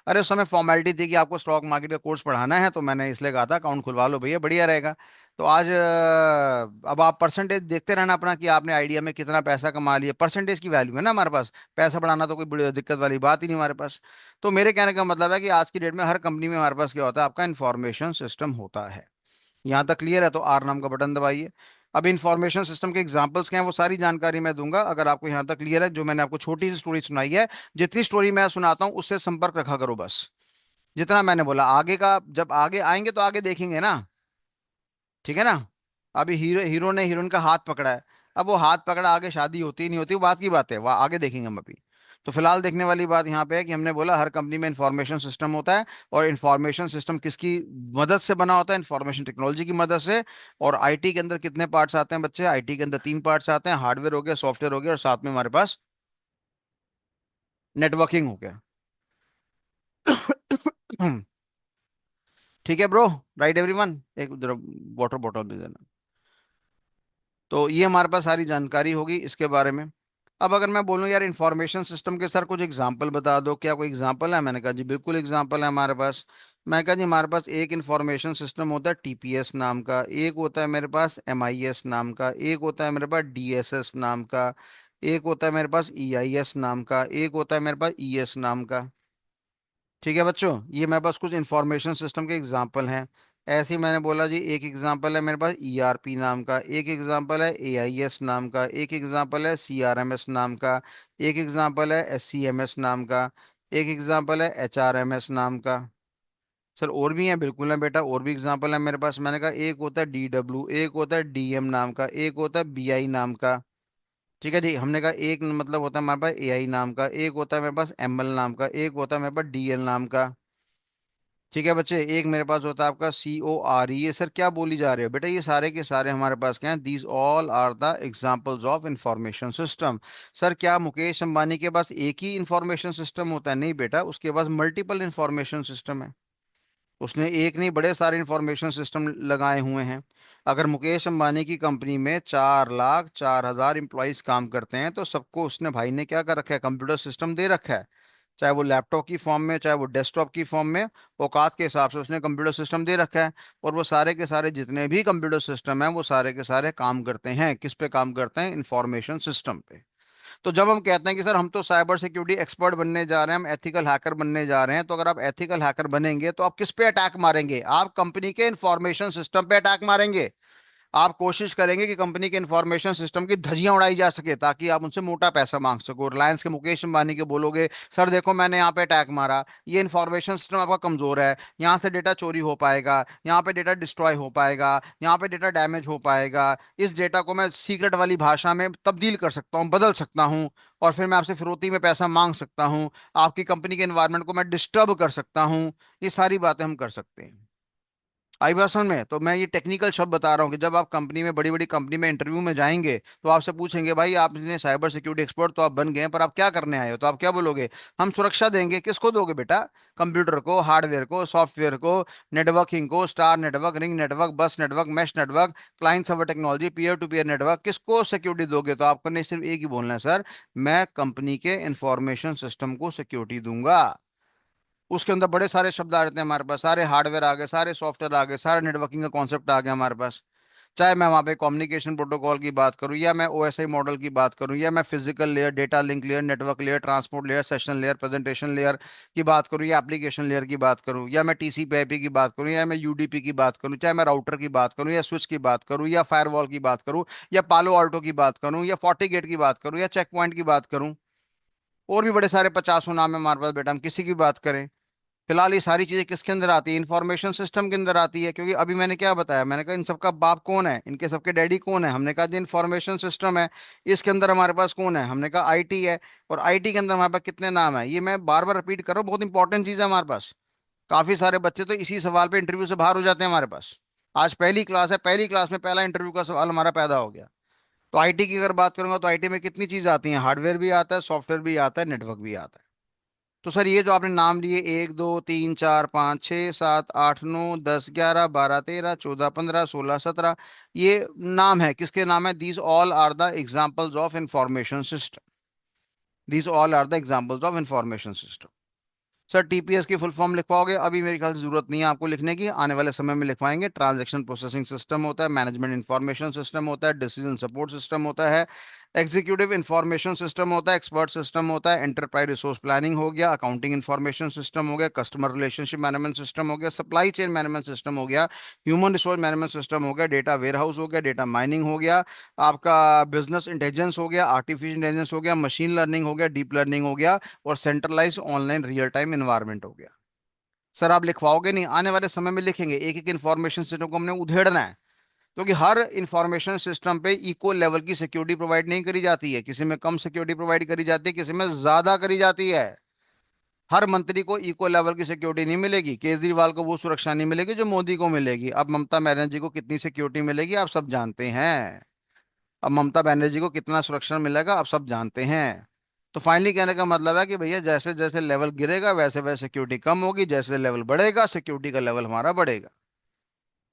अरे उस समय फॉर्मेलिटी थी कि आपको स्टॉक मार्केट का कोर्स पढ़ाना है, तो मैंने इसलिए कहा था अकाउंट खुलवा लो भैया, बढ़िया रहेगा। तो आज अब आप परसेंटेज देखते रहना अपना कि आपने आइडिया में कितना पैसा कमा लिया। परसेंटेज की वैल्यू है ना हमारे पास, पैसा बढ़ाना तो कोई बड़ी दिक्कत वाली बात ही नहीं हमारे पास। तो मेरे कहने का मतलब है कि आज की डेट में हर कंपनी में हमारे पास क्या होता है, आपका इंफॉर्मेशन सिस्टम होता है। यहाँ तक क्लियर है? तो आर नाम का बटन दबाइए। अब इंफॉर्मेशन सिस्टम के एग्जांपल्स क्या हैं वो सारी जानकारी मैं दूंगा। अगर आपको यहाँ तक क्लियर है, जो मैंने आपको छोटी सी स्टोरी सुनाई है, जितनी स्टोरी मैं सुनाता हूँ उससे संपर्क रखा करो बस। जितना मैंने बोला आगे का, जब आगे आएंगे तो आगे देखेंगे ना। ठीक है ना। अभी हीरो हीरो ने हीरोइन का हाथ पकड़ा है। अब वो हाथ पकड़ा, आगे शादी होती नहीं होती वो बात की बात है, वह आगे देखेंगे हम अभी। तो फिलहाल देखने वाली बात यहाँ पे है कि हमने बोला हर कंपनी में इंफॉर्मेशन सिस्टम होता है। और इंफॉर्मेशन सिस्टम किसकी मदद से बना होता है? इंफॉर्मेशन टेक्नोलॉजी की मदद से। और आईटी के अंदर कितने पार्ट्स आते हैं बच्चे? आईटी के अंदर 3 पार्ट्स आते हैं, हार्डवेयर हो गया, सॉफ्टवेयर हो गया, और साथ में हमारे पास नेटवर्किंग हो गया। ठीक है ब्रो। राइट एवरीवन, एक वाटर बॉटल दे देना। तो ये हमारे पास सारी जानकारी होगी इसके बारे में। अब अगर मैं बोलूं यार इंफॉर्मेशन सिस्टम के सर कुछ एग्जांपल बता दो, क्या कोई एग्जांपल है? मैंने कहा जी बिल्कुल एग्जांपल है हमारे पास। मैं कहा जी हमारे पास एक इंफॉर्मेशन सिस्टम होता है टीपीएस नाम का, एक होता है मेरे पास एमआईएस नाम का, एक होता है मेरे पास डीएसएस नाम का, एक होता है मेरे पास ईआईएस नाम का, एक होता है मेरे पास ईएस नाम का। ठीक है बच्चों, ये मेरे पास कुछ इंफॉर्मेशन सिस्टम के एग्जांपल हैं। ऐसे ही मैंने बोला जी, एक एग्जांपल है मेरे पास ईआरपी नाम का, एक एग्जांपल है एआईएस नाम का, एक एग्जांपल है सीआरएमएस नाम का, एक एग्जांपल है एससीएमएस नाम का, एक एग्जांपल है एचआरएमएस नाम का। सर और भी है, बिल्कुल है बेटा, और भी एग्जांपल है मेरे पास। मैंने कहा एक होता है डीडब्ल्यू, एक होता है डीएम नाम का, एक होता है बीआई नाम का। ठीक है जी, हमने कहा एक मतलब होता है हमारे पास एआई नाम का, एक होता है मेरे पास एमएल नाम का, एक होता है मेरे पास डीएल नाम का। ठीक है बच्चे, एक मेरे पास होता है आपका CORE। ये सर क्या बोली जा रहे हो बेटा, ये सारे के सारे हमारे पास क्या हैं, these all are the examples of information system. Sir क्या मुकेश अंबानी के पास एक ही इंफॉर्मेशन सिस्टम होता है? नहीं बेटा, उसके पास मल्टीपल इंफॉर्मेशन सिस्टम है। उसने एक नहीं, बड़े सारे इंफॉर्मेशन सिस्टम लगाए हुए हैं। अगर मुकेश अंबानी की कंपनी में 4,04,000 एम्प्लॉयज काम करते हैं, तो सबको उसने भाई ने क्या कर रखा है, कंप्यूटर सिस्टम दे रखा है। चाहे वो लैपटॉप की फॉर्म में, चाहे वो डेस्कटॉप की फॉर्म में, औकात के हिसाब से उसने कंप्यूटर सिस्टम दे रखा है। और वो सारे के सारे जितने भी कंप्यूटर सिस्टम हैं, वो सारे के सारे काम करते हैं, किस पे काम करते हैं, इंफॉर्मेशन सिस्टम पे। तो जब हम कहते हैं कि सर हम तो साइबर सिक्योरिटी एक्सपर्ट बनने जा रहे हैं, हम एथिकल हैकर बनने जा रहे हैं, तो अगर आप एथिकल हैकर बनेंगे तो आप किस पे अटैक मारेंगे? आप कंपनी के इंफॉर्मेशन सिस्टम पे अटैक मारेंगे। आप कोशिश करेंगे कि कंपनी के इंफॉर्मेशन सिस्टम की धज्जियां उड़ाई जा सके, ताकि आप उनसे मोटा पैसा मांग सको। रिलायंस के मुकेश अंबानी के बोलोगे, सर देखो मैंने यहाँ पे अटैक मारा, ये इंफॉर्मेशन सिस्टम आपका कमजोर है, यहाँ से डेटा चोरी हो पाएगा, यहाँ पे डेटा डिस्ट्रॉय हो पाएगा, यहाँ पे डेटा डैमेज हो पाएगा, इस डेटा को मैं सीक्रेट वाली भाषा में तब्दील कर सकता हूँ, बदल सकता हूँ, और फिर मैं आपसे फिरौती में पैसा मांग सकता हूँ, आपकी कंपनी के एनवायरनमेंट को मैं डिस्टर्ब कर सकता हूँ। ये सारी बातें हम कर सकते हैं। आई बात समझ में? तो मैं ये टेक्निकल शब्द बता रहा हूँ कि जब आप कंपनी में, बड़ी बड़ी कंपनी में इंटरव्यू में जाएंगे, तो आपसे पूछेंगे भाई आपने साइबर सिक्योरिटी एक्सपर्ट तो आप बन गए हैं, पर आप क्या करने आए हो? तो आप क्या बोलोगे? हम सुरक्षा देंगे। किसको दोगे बेटा? कंप्यूटर को, हार्डवेयर को, सॉफ्टवेयर को, नेटवर्किंग को, star network, ring network, bus network, mesh network, client server technology, peer to peer network, किसको सिक्योरिटी दोगे? तो आपको नहीं, सिर्फ एक ही बोलना है सर, मैं कंपनी के इंफॉर्मेशन सिस्टम को सिक्योरिटी दूंगा। उसके अंदर बड़े सारे शब्द आ जाते हैं हमारे पास, सारे हार्डवेयर आ गए, सारे सॉफ्टवेयर आ गए, सारे नेटवर्किंग का कॉन्सेप्ट आ गया हमारे पास। चाहे मैं वहां पे कम्युनिकेशन प्रोटोकॉल की बात करूं, या मैं OSI मॉडल की बात करूं, या मैं physical layer, data link layer, network layer, transport layer, session layer, presentation layer की बात करूं, या एप्लीकेशन लेयर की बात करूं, या मैं TCP/IP की बात करूं, या मैं UDP की बात करूं, चाहे मैं राउटर की बात करूं, या स्विच की बात करूं, या फायरवॉल की बात करूं, या पालो आल्टो की बात करूं, या FortiGate की बात करूं, या चेक पॉइंट की बात करूं, और भी बड़े सारे 50 नाम है हमारे पास बेटा, हम किसी की बात करें। फिलहाल ये सारी चीजें किसके अंदर आती है? इंफॉर्मेशन सिस्टम के अंदर आती है। क्योंकि अभी मैंने क्या बताया, मैंने कहा इन सबका बाप कौन है, इनके सबके डैडी कौन है? हमने कहा जी इंफॉर्मेशन सिस्टम है। इसके अंदर हमारे पास कौन है? हमने कहा IT है। और IT के अंदर हमारे पास कितने नाम है? ये मैं बार बार रिपीट कर रहा हूँ, बहुत इंपॉर्टेंट चीज है हमारे पास। काफी सारे बच्चे तो इसी सवाल पे इंटरव्यू से बाहर हो जाते हैं हमारे पास। आज पहली क्लास है, पहली क्लास में पहला इंटरव्यू का सवाल हमारा पैदा हो गया। तो IT की अगर बात करूंगा, तो IT में कितनी चीज आती है? हार्डवेयर भी आता है, सॉफ्टवेयर भी आता है, नेटवर्क भी आता है। तो सर ये जो आपने नाम लिए, 1, 2, 3, 4, 5, 6, 7, 8, 9, 10, 11, 12, 13, 14, 15, 16, 17, ये नाम है। These all are the examples of information system. These all are the examples of information system. Sir TPS की फुल फॉर्म लिखवाओगे? अभी मेरे ख्याल से जरूरत नहीं है आपको लिखने की, आने वाले समय में लिखवाएंगे। ट्रांजैक्शन प्रोसेसिंग सिस्टम होता है, मैनेजमेंट इंफॉर्मेशन सिस्टम होता है, डिसीजन सपोर्ट सिस्टम होता है, एग्जीक्यूटिव इंफॉर्मेशन सिस्टम होता है, एक्सपर्ट सिस्टम होता है, एंटरप्राइज रिसोर्स प्लानिंग हो गया, अकाउंटिंग इंफॉर्मेशन सिस्टम हो गया, कस्टमर रिलेशनशिप मैनेजमेंट सिस्टम हो गया, सप्लाई चेन मैनेजमेंट सिस्टम हो गया, ह्यूमन रिसोर्स मैनेजमेंट सिस्टम हो गया, डेटा वेयर हाउस हो गया, डेटा माइनिंग हो गया, आपका बिजनेस इंटेलिजेंस हो गया, आर्टिफिशियल इंटेलिजेंस हो गया, मशीन लर्निंग हो गया, डीप लर्निंग हो गया, और centralise online real time environment हो गया। सर आप लिखवाओगे नहीं? आने वाले समय में लिखेंगे। एक एक इंफॉर्मेशन सिस्टम को हमने उधेड़ना है। क्योंकि हर इंफॉर्मेशन सिस्टम पे इक्वल लेवल की सिक्योरिटी प्रोवाइड नहीं करी जाती है, किसी में कम सिक्योरिटी प्रोवाइड करी जाती है, किसी में ज्यादा करी जाती है। हर मंत्री को इक्वल लेवल की सिक्योरिटी नहीं मिलेगी। केजरीवाल को वो सुरक्षा नहीं मिलेगी जो मोदी को मिलेगी। अब ममता बनर्जी को कितनी सिक्योरिटी मिलेगी आप सब जानते हैं। अब ममता बनर्जी को कितना सुरक्षा मिलेगा आप सब जानते हैं। तो फाइनली कहने का मतलब है कि भैया जैसे जैसे लेवल गिरेगा, वैसे वैसे सिक्योरिटी कम होगी, जैसे लेवल बढ़ेगा सिक्योरिटी का लेवल हमारा बढ़ेगा।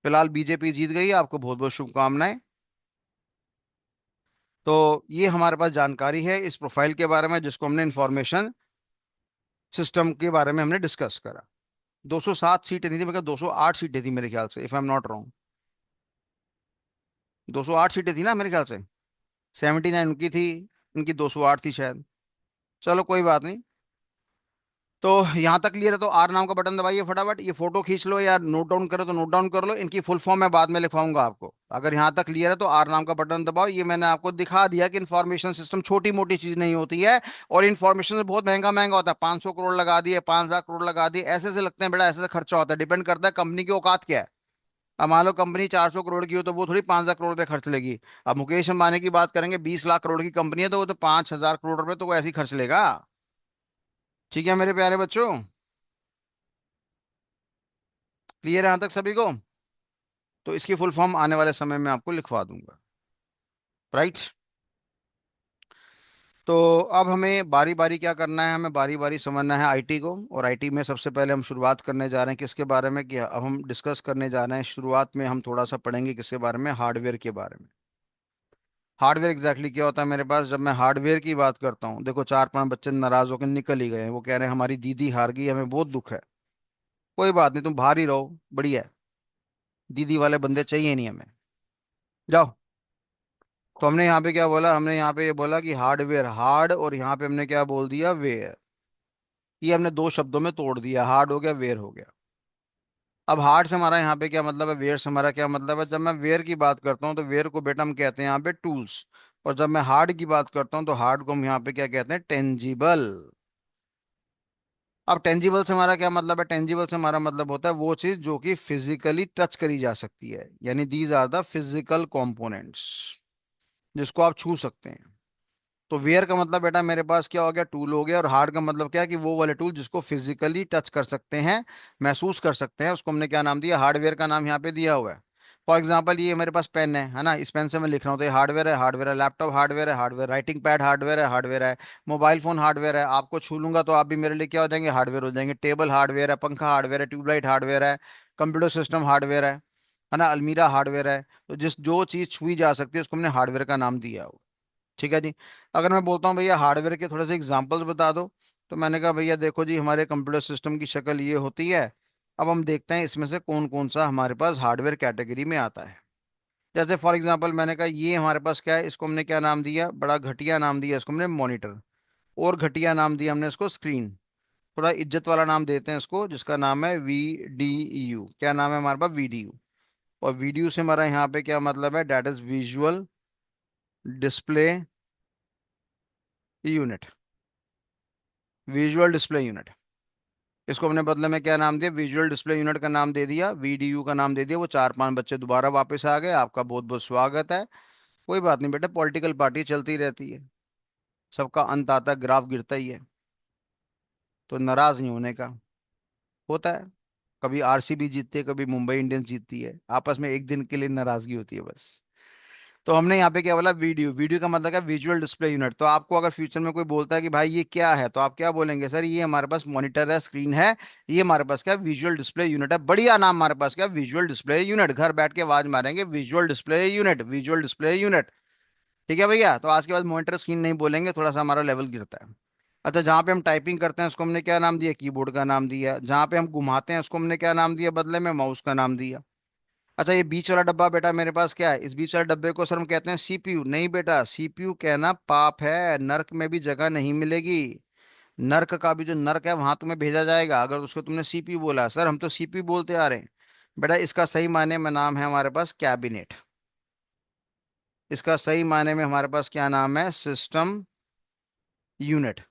फिलहाल बीजेपी जीत गई है, आपको बहुत बहुत शुभकामनाएं। तो ये हमारे पास जानकारी है इस प्रोफाइल के बारे में, जिसको हमने इंफॉर्मेशन सिस्टम के बारे में हमने डिस्कस करा। 207 सीटें नहीं थी, मगर 208 सीटें थी मेरे ख्याल से, if I am not wrong. 208 सीटें थी ना मेरे ख्याल से। 79 उनकी थी, इनकी 208 थी शायद। चलो कोई बात नहीं। तो यहां तक क्लियर है? तो आर नाम का बटन दबाइए फटाफट, ये फोटो खींच लो या नोट डाउन करो तो नोट डाउन कर लो, इनकी फुल फॉर्म मैं बाद में लिखवाऊंगा आपको। अगर यहां तक क्लियर है तो आर नाम का बटन दबाओ। ये मैंने आपको दिखा दिया कि इन्फॉर्मेशन सिस्टम छोटी मोटी चीज नहीं होती है, और इन्फॉर्मेशन से बहुत महंगा महंगा होता है। 500 करोड़ लगा दिए, 5,00,000 करोड़ लगा दिए, ऐसे से लगते हैं बेटा, ऐसे से खर्चा होता है। डिपेंड करता है कंपनी की औकात क्या है। अब मान लो कंपनी 400 करोड़ की हो तो वो थोड़ी 5,000 करोड़ रुपए खर्च लेगी। अब मुकेश अंबानी की बात करेंगे, 20 लाख करोड़ की कंपनी है, तो वो तो 5,000 करोड़ रुपए तो वो ऐसे ही खर्च लेगा। ठीक है मेरे प्यारे बच्चों, क्लियर है यहां तक सभी को? तो इसकी फुल फॉर्म आने वाले समय में आपको लिखवा दूंगा। राइट। तो अब हमें बारी बारी क्या करना है, हमें बारी बारी समझना है आईटी को। और आईटी में सबसे पहले हम शुरुआत करने जा रहे हैं किसके बारे में, कि अब हम डिस्कस करने जा रहे हैं, शुरुआत में हम थोड़ा सा पढ़ेंगे किसके बारे में, हार्डवेयर के बारे में। हार्डवेयर एग्जैक्टली क्या होता है मेरे पास? जब मैं हार्डवेयर की बात करता हूँ, देखो 4-5 बच्चे नाराज होकर निकल ही गए हैं, वो कह रहे हैं हमारी दीदी हार गई, हमें बहुत दुख है। कोई बात नहीं, तुम बाहर ही रहो, बढ़िया है। दीदी वाले बंदे चाहिए नहीं हमें, जाओ। तो हमने यहाँ पे क्या बोला, हमने यहाँ पे ये बोला कि हार्डवेयर हार्ड, और यहाँ पे हमने क्या बोल दिया, वेयर। ये हमने दो शब्दों में तोड़ दिया, हार्ड हो गया, वेयर हो गया। अब हार्ड से हमारा यहाँ पे क्या मतलब है, वेयर से हमारा क्या मतलब है? जब मैं वेयर की बात करता हूँ तो वेयर को बेटा हम कहते हैं यहाँ पे टूल्स। और जब मैं हार्ड की बात करता हूँ तो हार्ड को हम यहाँ पे क्या कहते हैं, टेंजिबल। अब टेंजिबल से हमारा क्या मतलब है? टेंजिबल से हमारा मतलब होता है वो चीज जो कि फिजिकली टच करी जा सकती है, यानी these are the physical components, जिसको आप छू सकते हैं। तो वेयर का मतलब बेटा मेरे पास क्या हो गया, टूल हो गया। और हार्ड का मतलब क्या है, कि वो वाले टूल जिसको फिजिकली टच कर सकते हैं, महसूस कर सकते हैं, उसको हमने क्या नाम दिया, हार्डवेयर का नाम यहाँ पे दिया हुआ है। फॉर एग्जाम्पल ये मेरे पास पेन है ना, इस पेन से मैं लिख रहा हूँ तो ये हार्डवेयर है, हार्डवेयर है। लैपटॉप हार्डवेयर है, हार्डवेयर। राइटिंग पैड हार्डवेयर है, हार्डवेयर है। मोबाइल फोन हार्डवेयर है, आपको छू लूंगा तो आप भी मेरे लिए क्या हो जाएंगे, हार्डवेयर हो जाएंगे। टेबल हार्डवेयर है, पंखा हार्डवेयर है, ट्यूबलाइट हार्डवेयर है, कंप्यूटर सिस्टम हार्डवेयर है ना, अलमीरा हार्डवेयर है। तो जिस जो चीज छुई जा सकती है उसको हमने हार्डवेयर का नाम दिया हुआ। ठीक है जी। अगर मैं बोलता हूँ भैया हार्डवेयर के थोड़े से एग्जांपल्स बता दो, तो मैंने कहा भैया देखो जी, हमारे कंप्यूटर सिस्टम की शक्ल ये होती है। अब हम देखते हैं इसमें से कौन कौन सा हमारे पास हार्डवेयर कैटेगरी में आता है। जैसे फॉर एग्जांपल मैंने कहा ये हमारे पास क्या है, इसको हमने क्या नाम दिया, बड़ा घटिया नाम दिया इसको हमने मॉनिटर। और घटिया नाम दिया हमने इसको स्क्रीन। थोड़ा इज्जत वाला नाम देते हैं इसको, जिसका नाम है VDU। क्या नाम है हमारे पास, VDU। और वीडियो से हमारा यहाँ पे क्या मतलब है, that is visual display unit. Visual display unit, इसको हमने बदले में क्या नाम दिया, विजुअल डिस्प्ले यूनिट का नाम दे दिया, VDU का नाम दे दिया। वो 4-5 बच्चे दोबारा वापस आ गए, आपका बहुत बहुत स्वागत है। कोई बात नहीं बेटा, पॉलिटिकल पार्टी चलती रहती है, सबका अंत आता है, ग्राफ गिरता ही है। तो नाराज नहीं होने का, होता है। कभी RCB जीतती है, कभी मुंबई इंडियंस जीतती है, आपस में एक दिन के लिए नाराजगी होती है बस। तो हमने यहाँ पे क्या बोला, वीडियो। वीडियो का मतलब है विजुअल डिस्प्ले यूनिट। तो आपको अगर फ्यूचर में कोई बोलता है कि भाई ये क्या है, तो आप क्या बोलेंगे, सर ये हमारे पास मॉनिटर है, स्क्रीन है, ये हमारे पास क्या विजुअल डिस्प्ले यूनिट है। बढ़िया नाम, हमारे पास क्या विजुअल डिस्प्ले यूनिट। घर बैठ के आवाज मारेंगे, visual display unit, visual display unit. ठीक है भैया, तो आज के बाद मॉनिटर स्क्रीन नहीं बोलेंगे, थोड़ा सा हमारा लेवल गिरता है। अच्छा, जहाँ पे हम टाइपिंग करते हैं उसको हमने क्या नाम दिया, कीबोर्ड का नाम दिया। जहाँ पे हम घुमाते हैं उसको हमने क्या नाम दिया, बदले में माउस का नाम दिया। अच्छा, ये बीच वाला डब्बा बेटा मेरे पास क्या है, इस बीच वाले डब्बे को सर हम कहते हैं CPU। नहीं बेटा, CPU कहना पाप है, नर्क में भी जगह नहीं मिलेगी। नर्क का भी जो नर्क है वहां तुम्हें भेजा जाएगा अगर उसको तुमने CPU बोला। सर हम तो CPU बोलते आ रहे हैं। बेटा इसका सही मायने में नाम है हमारे पास कैबिनेट। इसका सही मायने में हमारे पास क्या नाम है, सिस्टम यूनिट।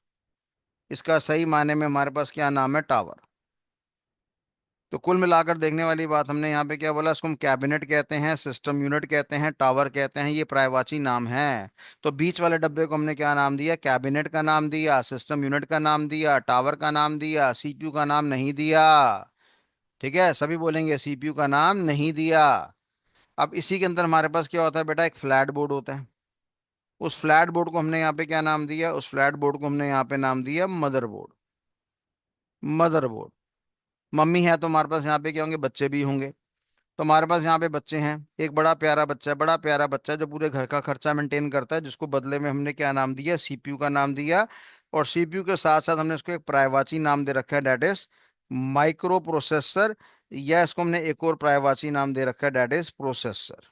इसका सही मायने में हमारे पास क्या नाम है, टावर। तो कुल मिलाकर देखने वाली बात, हमने यहाँ पे क्या बोला, इसको हम कैबिनेट कहते हैं, सिस्टम यूनिट कहते हैं, टावर कहते हैं, ये पर्यायवाची नाम है। तो बीच वाले डब्बे को हमने क्या नाम दिया, कैबिनेट का नाम दिया, सिस्टम यूनिट का नाम दिया, टावर का नाम दिया, CPU का नाम नहीं दिया। ठीक है, सभी बोलेंगे CPU का नाम नहीं दिया। अब इसी के अंदर हमारे पास क्या होता है बेटा, एक फ्लैट बोर्ड होता है। उस फ्लैट बोर्ड को हमने यहाँ पे क्या नाम दिया, उस फ्लैट बोर्ड को हमने यहाँ पे नाम दिया मदरबोर्ड। मदरबोर्ड। मम्मी है तो हमारे पास यहाँ पे क्या होंगे, बच्चे भी होंगे। तो हमारे पास यहाँ पे बच्चे हैं, एक बड़ा प्यारा बच्चा है, बड़ा प्यारा बच्चा है जो पूरे घर का खर्चा मेंटेन करता है, जिसको बदले में हमने क्या नाम दिया, CPU का नाम दिया। और CPU के साथ साथ हमने उसको एक पर्यायवाची नाम दे रखा है, डेट इज माइक्रो प्रोसेसर। या इसको हमने एक और पर्यायवाची नाम दे रखा है, डेट इज प्रोसेसर।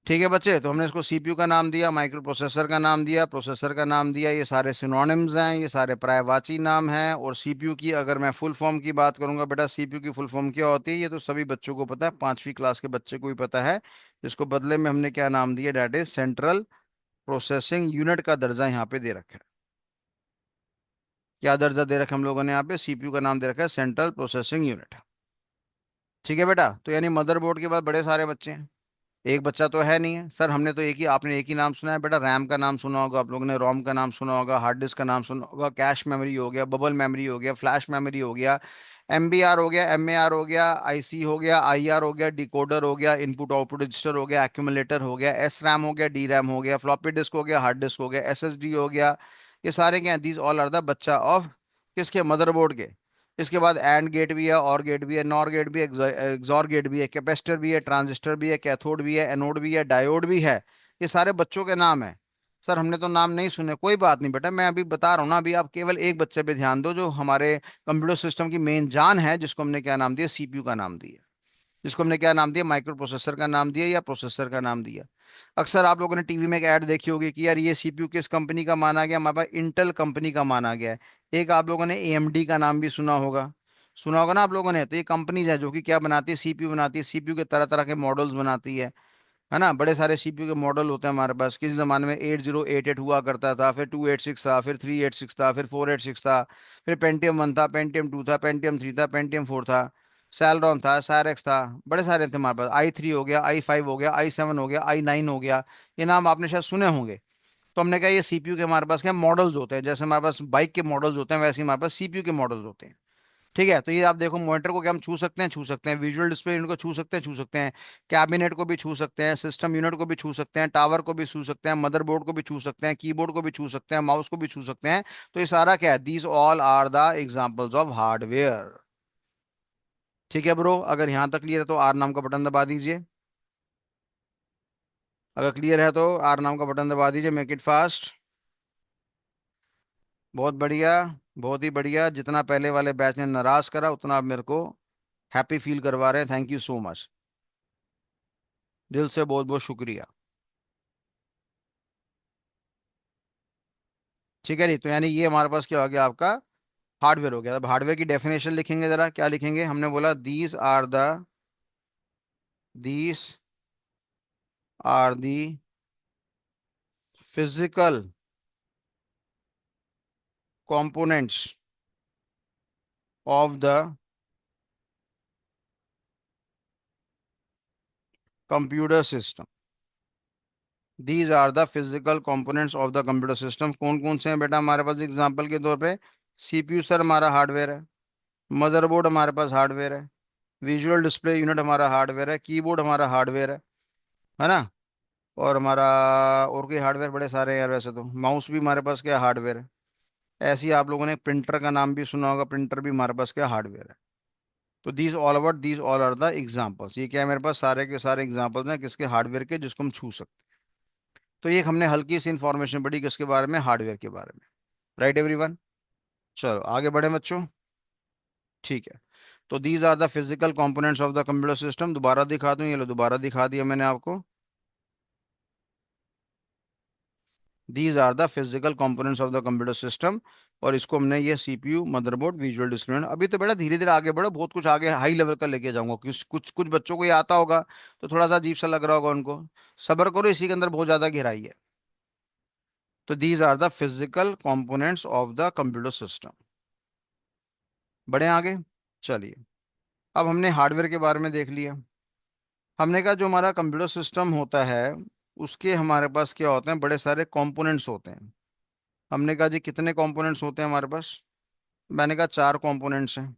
ठीक है बच्चे, तो हमने इसको सीपीयू का नाम दिया, माइक्रो प्रोसेसर का नाम दिया, प्रोसेसर का नाम दिया, ये सारे सिनोनिम्स हैं, ये सारे पर्यायवाची नाम हैं। और सीपीयू की अगर मैं फुल फॉर्म की बात करूंगा बेटा, सीपीयू की फुल फॉर्म क्या होती है ये तो सभी बच्चों को पता है, 5वीं क्लास के बच्चे को भी पता है। इसको बदले में हमने क्या नाम दिया, that is central processing unit का दर्जा यहाँ पे दे रखा है। क्या दर्जा दे रखा है हम लोगों ने यहाँ पे, सीपीयू का नाम दे रखा है सेंट्रल प्रोसेसिंग यूनिट। ठीक है बेटा, तो यानी मदरबोर्ड के बाद बड़े सारे बच्चे हैं, एक बच्चा तो है नहीं है सर। हमने तो एक ही, आपने एक ही नाम सुना है बेटा, रैम का नाम सुना होगा आप लोगों ने, रोम का नाम सुना होगा, हार्ड डिस्क का नाम सुना होगा, कैश मेमोरी हो गया, बबल मेमोरी हो गया, फ्लैश मेमोरी हो गया, एमबीआर हो गया, एमएआर हो गया, आईसी हो गया, आईआर हो गया, डिकोडर हो गया, इनपुट आउटपुट रजिस्टर हो गया, एक्यूमुलेटर हो गया, एस रैम हो गया, डी रैम हो गया, फ्लॉपी डिस्क हो गया, हार्ड डिस्क हो गया, एसएसडी हो गया। ये सारे क्या, दीज ऑल आर द बच्चा ऑफ किसके, मदरबोर्ड के। इसके बाद एंड गेट भी है, और गेट भी है, नॉर गेट भी है, एग्जॉर गेट भी है, कैपेसिटर भी है, ट्रांजिस्टर भी है, कैथोड भी है, एनोड भी है, डायोड भी है। ये सारे बच्चों के नाम है। सर हमने तो नाम नहीं सुने, कोई बात नहीं बेटा, मैं अभी बता रहा हूँ ना, अभी आप केवल एक बच्चे पे ध्यान दो जो हमारे कंप्यूटर सिस्टम की मेन जान है, जिसको हमने क्या नाम दिया, सीपीयू का नाम दिया, जिसको हमने क्या नाम दिया, माइक्रो प्रोसेसर का नाम दिया या प्रोसेसर का नाम दिया। अक्सर आप लोगों ने टीवी में एक ऐड देखी होगी कि यार ये सीपीयू किस कंपनी का माना गया, हमारे पास इंटेल कंपनी का माना गया है। एक आप लोगों ने एएमडी का नाम भी सुना होगा, सुना होगा ना आप लोगों ने। तो ये कंपनीज है जो कि क्या बनाती है, सीपीयू बनाती है, सीपीयू के तरह तरह के मॉडल्स बनाती है ना। बड़े सारे सीपीयू के मॉडल होते हैं हमारे पास। किसी जमाने में 8088 हुआ करता था, फिर 286 था, फिर 386 था, फिर 486 था, फिर पेंटियम 1 था, पेंटियम 2 था, पेंटियम 3 था, पेंटियम 4 था, सैलरॉन था, सायरेक्स था। बड़े सारे थे हमारे पास, आई 3 हो गया, आई 5 हो गया, आई 7 हो गया, आई 9 हो गया। ये नाम आपने शायद सुने होंगे। तो हमने कहा ये सीपीयू के हमारे पास क्या मॉडल्स होते हैं, जैसे हमारे पास बाइक के मॉडल्स होते हैं वैसे ही हमारे पास सीपीयू के मॉडल्स होते हैं। ठीक है, तो ये आप देखो, मॉनिटर को क्या हम छू सकते हैं, छू सकते हैं, विजुअल डिस्प्ले यूनिट को छू सकते हैं, छू सकते हैं, कैबिनेट को भी छू सकते हैं, सिस्टम यूनिट को भी छू सकते हैं, टावर को भी छू सकते हैं, मदरबोर्ड को भी छू सकते हैं, कीबोर्ड को भी छू सकते हैं, माउस को भी छू सकते हैं। तो ये सारा क्या है, these all are the examples of hardware. ठीक है ब्रो, अगर यहां तक क्लियर है तो आर नाम का बटन दबा दीजिए। अगर क्लियर है तो आर नाम का बटन दबा दीजिए, मेक इट फास्ट। बहुत बढ़िया, बहुत ही बढ़िया। जितना पहले वाले बैच ने नाराज करा उतना आप मेरे को हैप्पी फील करवा रहे हैं, थैंक यू सो मच, दिल से बहुत बहुत शुक्रिया। ठीक है नहीं, तो यानी ये हमारे पास क्या हो गया आपका, हार्डवेयर हो गया। अब हार्डवेयर की डेफिनेशन लिखेंगे, जरा क्या लिखेंगे, हमने बोला these are the physical components of the computer system। These are the physical components of the computer system. कौन कौन से हैं बेटा हमारे पास, एग्जांपल के तौर पे, सीपीयू सर हमारा हार्डवेयर है, मदरबोर्ड हमारे पास हार्डवेयर है, विजुअल डिस्प्ले यूनिट हमारा हार्डवेयर है, कीबोर्ड हमारा हार्डवेयर है ना। और हमारा और कोई हार्डवेयर बड़े सारे हैं यार, वैसे तो माउस भी हमारे पास क्या हार्डवेयर है। ऐसे ही आप लोगों ने प्रिंटर का नाम भी सुना होगा, प्रिंटर भी हमारे पास क्या हार्डवेयर है। तो these all about these all are the examples, ये क्या है मेरे पास, सारे के सारे एग्जांपल्स हैं किसके, हार्डवेयर के, जिसको हम छू सकते हैं। तो ये एक हमने हल्की सी इंफॉर्मेशन पढ़ी किसके बारे में, हार्डवेयर के बारे में। राइट एवरीवन, चलो आगे बढ़े बच्चों। ठीक है, तो these are the physical components of the computer system. दोबारा दिखा दूं, ये लो दोबारा दिखा दिया मैंने आपको। These are the physical components of the computer system. और इसको हमने ये सीपीयू, मदरबोर्ड, विजुअल डिस्प्ले। अभी तो बेटा धीरे धीरे आगे बढ़ो, बहुत कुछ आगे हाई लेवल का लेके जाऊंगा, कुछ कुछ कुछ बच्चों को ये आता होगा तो थोड़ा सा अजीब सा लग रहा होगा उनको। सब्र करो, इसी के अंदर बहुत ज्यादा गहराई है। तो these are the physical components of the computer system. बढ़े आगे, चलिए। अब हमने हार्डवेयर के बारे में देख लिया। हमने कहा जो हमारा कंप्यूटर सिस्टम होता है उसके हमारे पास क्या होते हैं, बड़े सारे कंपोनेंट्स होते हैं। हमने कहा जी कितने कंपोनेंट्स होते हैं हमारे पास, मैंने कहा 4 कंपोनेंट्स हैं।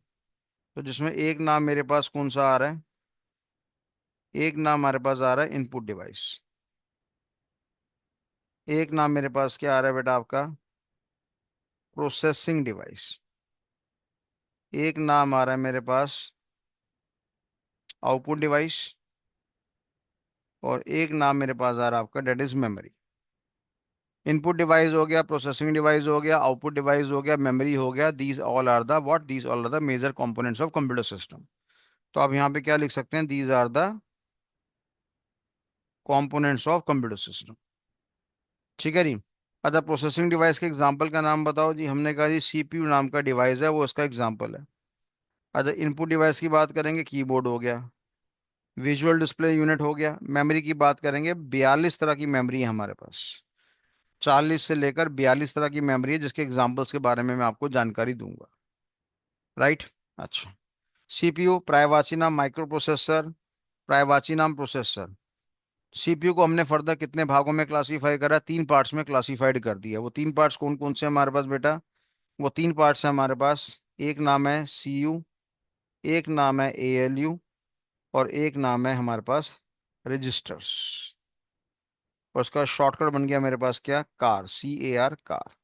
तो जिसमें एक नाम मेरे पास कौन सा आ रहा है, एक नाम हमारे पास आ रहा है इनपुट डिवाइस, एक नाम मेरे पास क्या आ रहा है बेटा आपका, प्रोसेसिंग डिवाइस, एक नाम आ रहा है मेरे पास आउटपुट डिवाइस, और एक नाम मेरे पास आ रहा है आपका, that is memory. Input device हो गया, प्रोसेसिंग डिवाइस हो गया, आउटपुट डिवाइस हो गया, मेमोरी हो गया, these all are the what, these all are the major components of computer system. तो आप यहाँ पे क्या लिख सकते हैं, these are the components of computer system. ठीक है जी। अच्छा, प्रोसेसिंग डिवाइस के एग्जांपल का नाम बताओ जी। हमने कहा जी सीपीयू नाम का डिवाइस है, वो इसका एग्जांपल है। अच्छा, इनपुट डिवाइस की बात करेंगे, कीबोर्ड हो गया। विजुअल डिस्प्ले यूनिट हो गया। मेमोरी की बात करेंगे, 42 तरह की मेमोरी है हमारे पास। 40 से लेकर 42 तरह की मेमोरी है, जिसके एग्जांपल्स के बारे में मैं आपको जानकारी दूंगा। राइट। अच्छा, सीपीयू प्रायवाची नाम माइक्रो प्रोसेसर, प्रायवाची नाम प्रोसेसर। सीपीयू को हमने फर्दर कितने भागों में क्लासिफाई करा? 3 पार्ट्स में क्लासिफाइड कर दिया। वो 3 पार्ट्स कौन कौन से हैं हमारे पास बेटा? वो 3 पार्ट्स हैं हमारे पास। एक नाम है सीयू, एक नाम है एएलयू, और एक नाम है हमारे पास रजिस्टर्स। और उसका शॉर्टकट बन गया मेरे पास क्या? Car, CAR, car.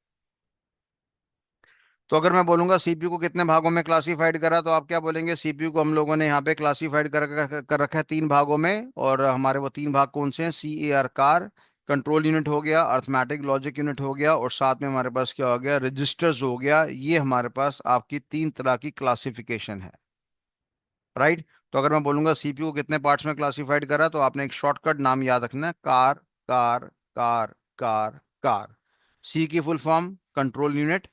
तो अगर मैं बोलूंगा सीपीयू को कितने भागों में क्लासिफाइड करा, तो आप क्या बोलेंगे? सीपीयू को हम लोगों ने यहाँ पे क्लासिफाइड कर रखा है 3 भागों में, और हमारे वो 3 भाग कौन से हैं? CAR, कार, कंट्रोल यूनिट हो गया, अर्थमेटिक लॉजिक यूनिट हो गया, और साथ में हमारे पास क्या हो गया? रजिस्टर्स हो गया। ये हमारे पास आपकी 3 तरह की क्लासिफिकेशन है। राइट। तो अगर मैं बोलूंगा सीपीयू को कितने पार्ट्स में क्लासिफाइड करा, तो आपने एक शॉर्टकट नाम याद रखना है, car, car, car, car, car. C की फुल फॉर्म कंट्रोल यूनिट।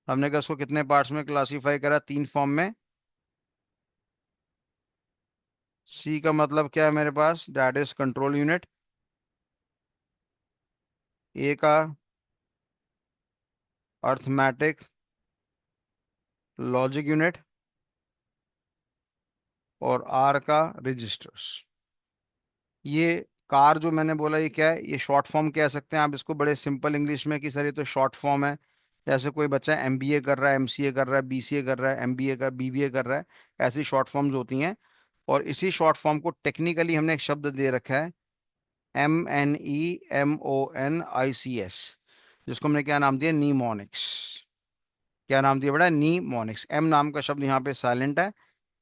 हमने कहा उसको कितने पार्ट्स में क्लासिफाई करा? 3 फॉर्म में। सी का मतलब क्या है मेरे पास? That is control unit. A का अर्थमेटिक लॉजिक यूनिट, और आर का रजिस्टर्स। ये कार जो मैंने बोला, ये क्या है? ये शॉर्ट फॉर्म कह सकते हैं आप इसको बड़े सिंपल इंग्लिश में, कि सर ये तो शॉर्ट फॉर्म है। जैसे कोई बच्चा एमबीए कर रहा है, एमसीए कर रहा है, बीसीए कर रहा है, एमबीए का बीबीए कर रहा है, ऐसी शॉर्ट फॉर्म्स होती हैं। और इसी शॉर्ट फॉर्म को टेक्निकली हमने एक शब्द दे रखा है, MNEMONICS, जिसको हमने क्या नाम दिया? नीमोनिक्स। क्या नाम दिया बेटा? नीमोनिक्स। एम नाम का शब्द यहाँ पे साइलेंट है,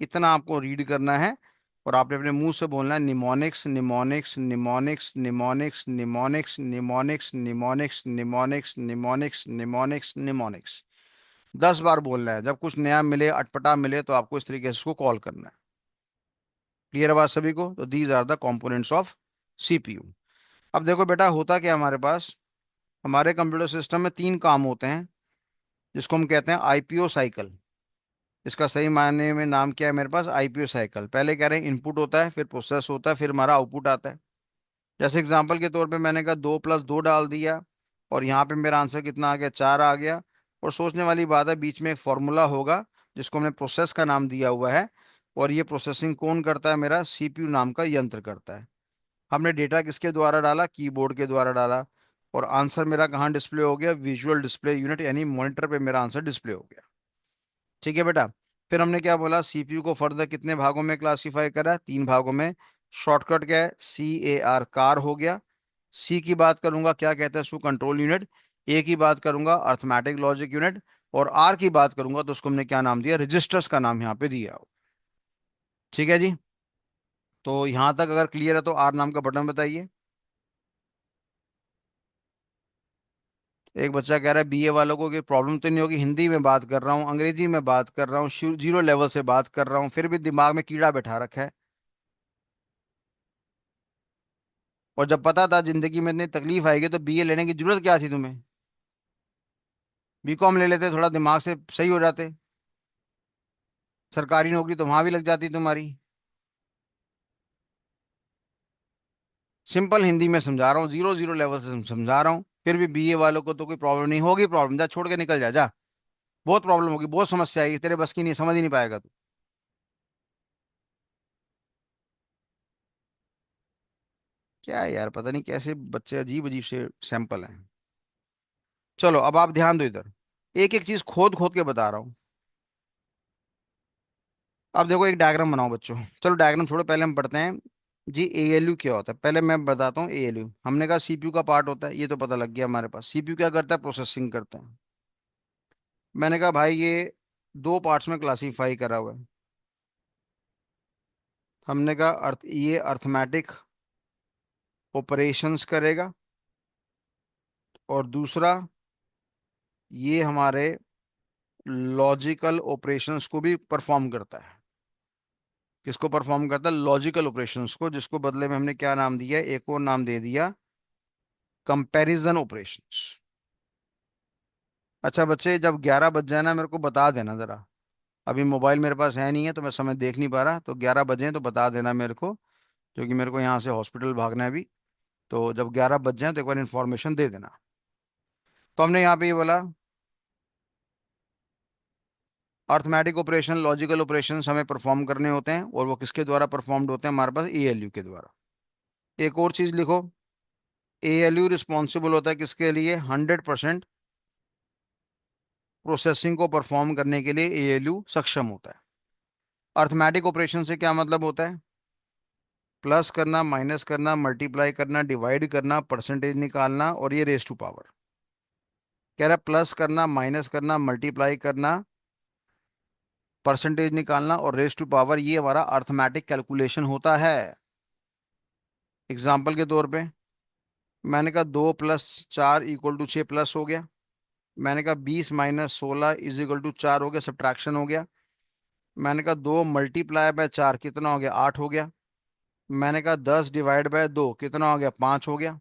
इतना आपको रीड करना है। और आपने अपने मुंह से बोलना है, mnemonics, mnemonics, mnemonics, mnemonics, mnemonics, mnemonics, mnemonics, mnemonics, mnemonics, mnemonics, mnemonics. 10 बार बोलना है। जब कुछ नया मिले, अटपटा मिले, तो आपको इस तरीके से उसको कॉल करना है। क्लियर है बात सभी को? तो these are the components of CPU. अब देखो बेटा, होता क्या है हमारे पास? हमारे कंप्यूटर सिस्टम में 3 काम होते हैं, जिसको हम कहते हैं आईपीओ साइकिल। इसका सही मायने में नाम क्या है मेरे पास? IPO cycle. पहले कह रहे हैं इनपुट होता है, फिर प्रोसेस होता है, फिर हमारा आउटपुट आता है। जैसे एग्जांपल के तौर पे मैंने कहा 2 + 2 डाल दिया, और यहाँ पे मेरा आंसर कितना आ गया? 4 आ गया। और सोचने वाली बात है, बीच में एक फॉर्मूला होगा, जिसको हमने प्रोसेस का नाम दिया हुआ है। और ये प्रोसेसिंग कौन करता है? मेरा सीपीयू नाम का यंत्र करता है। हमने डेटा किसके द्वारा डाला? कीबोर्ड के द्वारा डाला। और आंसर मेरा कहाँ डिस्प्ले हो गया? विजुअल डिस्प्ले यूनिट, यानी मॉनिटर पे मेरा आंसर डिस्प्ले हो गया। ठीक है बेटा। फिर हमने क्या बोला? सीपीयू को फर्दर कितने भागों में क्लासिफाई करा? 3 भागों में। शॉर्टकट क्या है? CAR, कार हो गया। सी की बात करूंगा, क्या कहते हैं उसको? Control unit. ए की बात करूंगा, अर्थमेटिक लॉजिक यूनिट। और आर की बात करूंगा, तो उसको हमने क्या नाम दिया? रजिस्टर्स का नाम यहाँ पे दिया हो। ठीक है जी। तो यहां तक अगर क्लियर है, तो आर नाम का बटन बताइए। एक बच्चा कह रहा है बीए वालों को कि प्रॉब्लम तो नहीं होगी, हिंदी में बात कर रहा हूँ, अंग्रेजी में बात कर रहा हूँ, 0 लेवल से बात कर रहा हूँ, फिर भी दिमाग में कीड़ा बैठा रखा है। और जब पता था जिंदगी में इतनी तकलीफ आएगी, तो बीए लेने की जरूरत क्या थी तुम्हें? बीकॉम ले लेते, थोड़ा दिमाग से सही हो जाते। सरकारी नौकरी तो वहां भी लग जाती तुम्हारी। सिंपल हिंदी में समझा रहा हूँ, 0 0 लेवल से समझा रहा हूँ, फिर भी बीए वालों को तो कोई प्रॉब्लम नहीं होगी। प्रॉब्लम जा, छोड़ के निकल जा जा। बहुत प्रॉब्लम होगी, बहुत समस्या आएगी, तेरे बस की नहीं, समझ ही नहीं पाएगा तू। क्या है यार, पता नहीं कैसे बच्चे अजीब अजीब से सैंपल हैं। चलो अब आप ध्यान दो इधर, एक एक चीज खोद खोद के बता रहा हूँ। अब देखो, एक डायग्राम बनाओ बच्चों। चलो डायग्राम छोड़ो, पहले हम पढ़ते हैं जी एएलयू क्या होता है। पहले मैं बताता हूँ एएलयू। हमने कहा सीपीयू का पार्ट होता है, ये तो पता लग गया हमारे पास। सीपीयू क्या करता है? प्रोसेसिंग करता है। मैंने कहा भाई ये 2 पार्ट्स में क्लासीफाई करा हुआ है। हमने कहा ये अर्थमेटिक ऑपरेशंस करेगा, और दूसरा ये हमारे लॉजिकल ऑपरेशंस को भी परफॉर्म करता है। किसको परफॉर्म करता है? लॉजिकल ऑपरेशंस को, जिसको बदले में हमने क्या नाम दिया? एक और नाम दे दिया, कंपैरिजन ऑपरेशंस। अच्छा बच्चे, जब 11 बज जाए ना मेरे को बता देना जरा। अभी मोबाइल मेरे पास है नहीं है तो मैं समय देख नहीं पा रहा, तो 11 बजे तो बता देना मेरे को, क्योंकि मेरे को यहाँ से हॉस्पिटल भागना है अभी। तो जब 11 बज जाए तो एक बार इन्फॉर्मेशन दे देना। तो हमने यहाँ पे ये बोला, अर्थमेटिक ऑपरेशन, लॉजिकल ऑपरेशन हमें परफॉर्म करने होते हैं, और वो किसके द्वारा परफॉर्म्ड होते हैं? हमारे पास एएलयू के द्वारा। एक और चीज लिखो, एएलयू रिस्पॉन्सिबल होता है किसके लिए? 100% प्रोसेसिंग को परफॉर्म करने के लिए एएलयू सक्षम होता है। अर्थमेटिक ऑपरेशन से क्या मतलब होता है? प्लस करना, माइनस करना, मल्टीप्लाई करना, डिवाइड करना, परसेंटेज निकालना, और ये रेस टू पावर। कह रहा है प्लस करना, माइनस करना, मल्टीप्लाई करना, परसेंटेज निकालना और रेस टू पावर, ये हमारा अर्थमेटिक कैलकुलेशन होता है। एग्जाम्पल के तौर पे मैंने कहा 2 + 4 = 6 प्लस हो गया। मैंने कहा 20 - 16 = 4 हो गया, सब्ट्रैक्शन हो गया। मैंने कहा 2 × 4 कितना हो गया? 8 हो गया। मैंने कहा 10/2 कितना हो गया? 5 हो गया।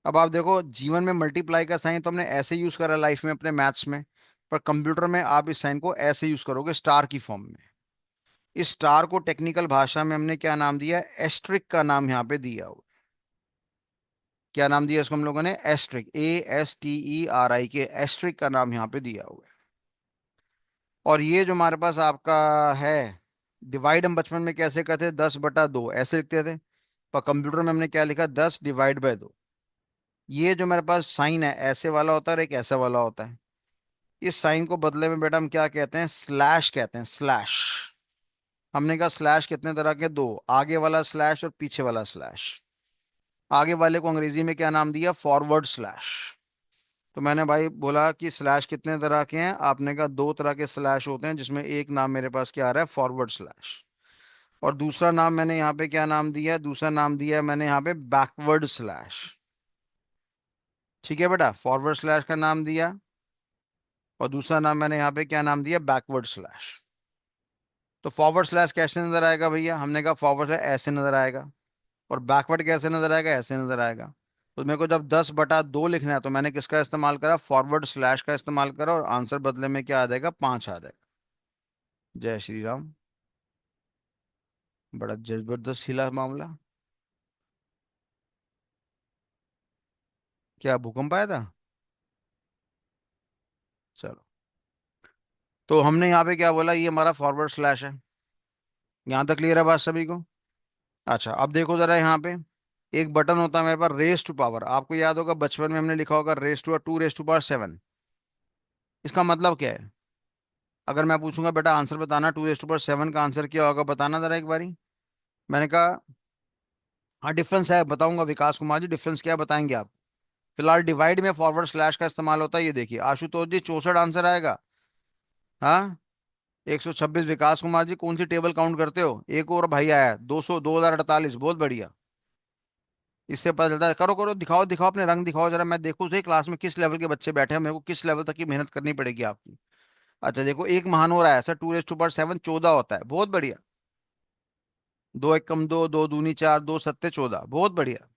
अब आप देखो, जीवन में मल्टीप्लाई का साइन तो हमने ऐसे यूज करा लाइफ में अपने मैथ्स में, पर कंप्यूटर में आप इस साइन को ऐसे यूज करोगे, स्टार की फॉर्म में। इस स्टार को टेक्निकल भाषा में हमने क्या नाम दिया? एस्ट्रिक का नाम यहाँ पे दिया हुआ। क्या नाम दिया इसको हम लोगों ने? एस्ट्रिक, ASTERIK के, एस्ट्रिक का नाम यहाँ पे दिया हुआ है। और ये जो हमारे पास आपका है, डिवाइड हम बचपन में कैसे करते थे? 10/2 ऐसे लिखते थे। पर कंप्यूटर में हमने क्या लिखा? 10/2। ये जो मेरे पास साइन है, ऐसे वाला होता है और एक ऐसा वाला होता है। इस साइन को बदले में बेटा हम क्या कहते हैं? स्लैश कहते हैं, स्लैश। हमने कहा स्लैश कितने तरह के? दो, आगे वाला स्लैश और पीछे वाला स्लैश। आगे वाले को अंग्रेजी में क्या नाम दिया? Forward slash. तो मैंने भाई बोला कि स्लैश कितने तरह के हैं? आपने कहा 2 तरह के स्लैश होते हैं, जिसमें एक नाम मेरे पास क्या आ रहा है? Forward slash. और दूसरा नाम मैंने यहाँ पे क्या नाम दिया है? दूसरा नाम दिया है मैंने यहाँ पे बैकवर्ड स्लैश। ठीक है बेटा, फॉरवर्ड स्लैश का नाम दिया, और दूसरा नाम मैंने यहाँ पे क्या नाम दिया? Backward slash. तो फॉरवर्ड स्लैश कैसे नजर आएगा भैया? हमने कहा फॉरवर्ड स्लैश ऐसे नजर आएगा, और बैकवर्ड कैसे नजर आएगा? ऐसे नजर आएगा। तो मेरे को जब 10/2 लिखना है तो मैंने किसका इस्तेमाल करा? फॉरवर्ड स्लैश का इस्तेमाल करा, और आंसर बदले में क्या आ जाएगा? 5 आ जाएगा। जय श्री राम। बड़ा जबरदस्त हिला मामला। क्या भूकंप आया था? चलो, तो हमने यहाँ पे क्या बोला? ये हमारा फॉरवर्ड स्लैश है। यहाँ तक क्लियर है बात सभी को? अच्छा, अब देखो जरा यहाँ पे एक बटन होता है मेरे पास, रेस टू पावर। आपको याद होगा बचपन में हमने लिखा होगा रेस टू 2 ⁻⁷। इसका मतलब क्या है? अगर मैं पूछूंगा बेटा आंसर बताना, 2 ⁻⁷ का आंसर क्या होगा? बताना जरा एक बारी। मैंने कहा हाँ डिफरेंस है, बताऊंगा विकास कुमार जी, डिफरेंस क्या है बताएंगे आप? फिलहाल डिवाइड में फॉरवर्ड स्लैश का इस्तेमाल होता है, ये देखिए आशुतोष जी 64 आंसर आएगा। हाँ, 126। विकास कुमार जी कौन सी टेबल काउंट करते हो? एक और भाई आया है, 200, 2048, बहुत बढ़िया। इससे पता चलता है। करो करो, दिखाओ दिखाओ, अपने रंग दिखाओ जरा, मैं देखूं सही क्लास में किस लेवल के बच्चे बैठे हैं, मेरे को किस लेवल तक की मेहनत करनी पड़ेगी आपकी। अच्छा देखो, एक महान हो रहा है सर, 2 ⁻7 14 होता है, बहुत बढ़िया। 2 × 1 = 2, 2 दूनी 4, 2 × 7 = 14, बहुत बढ़िया।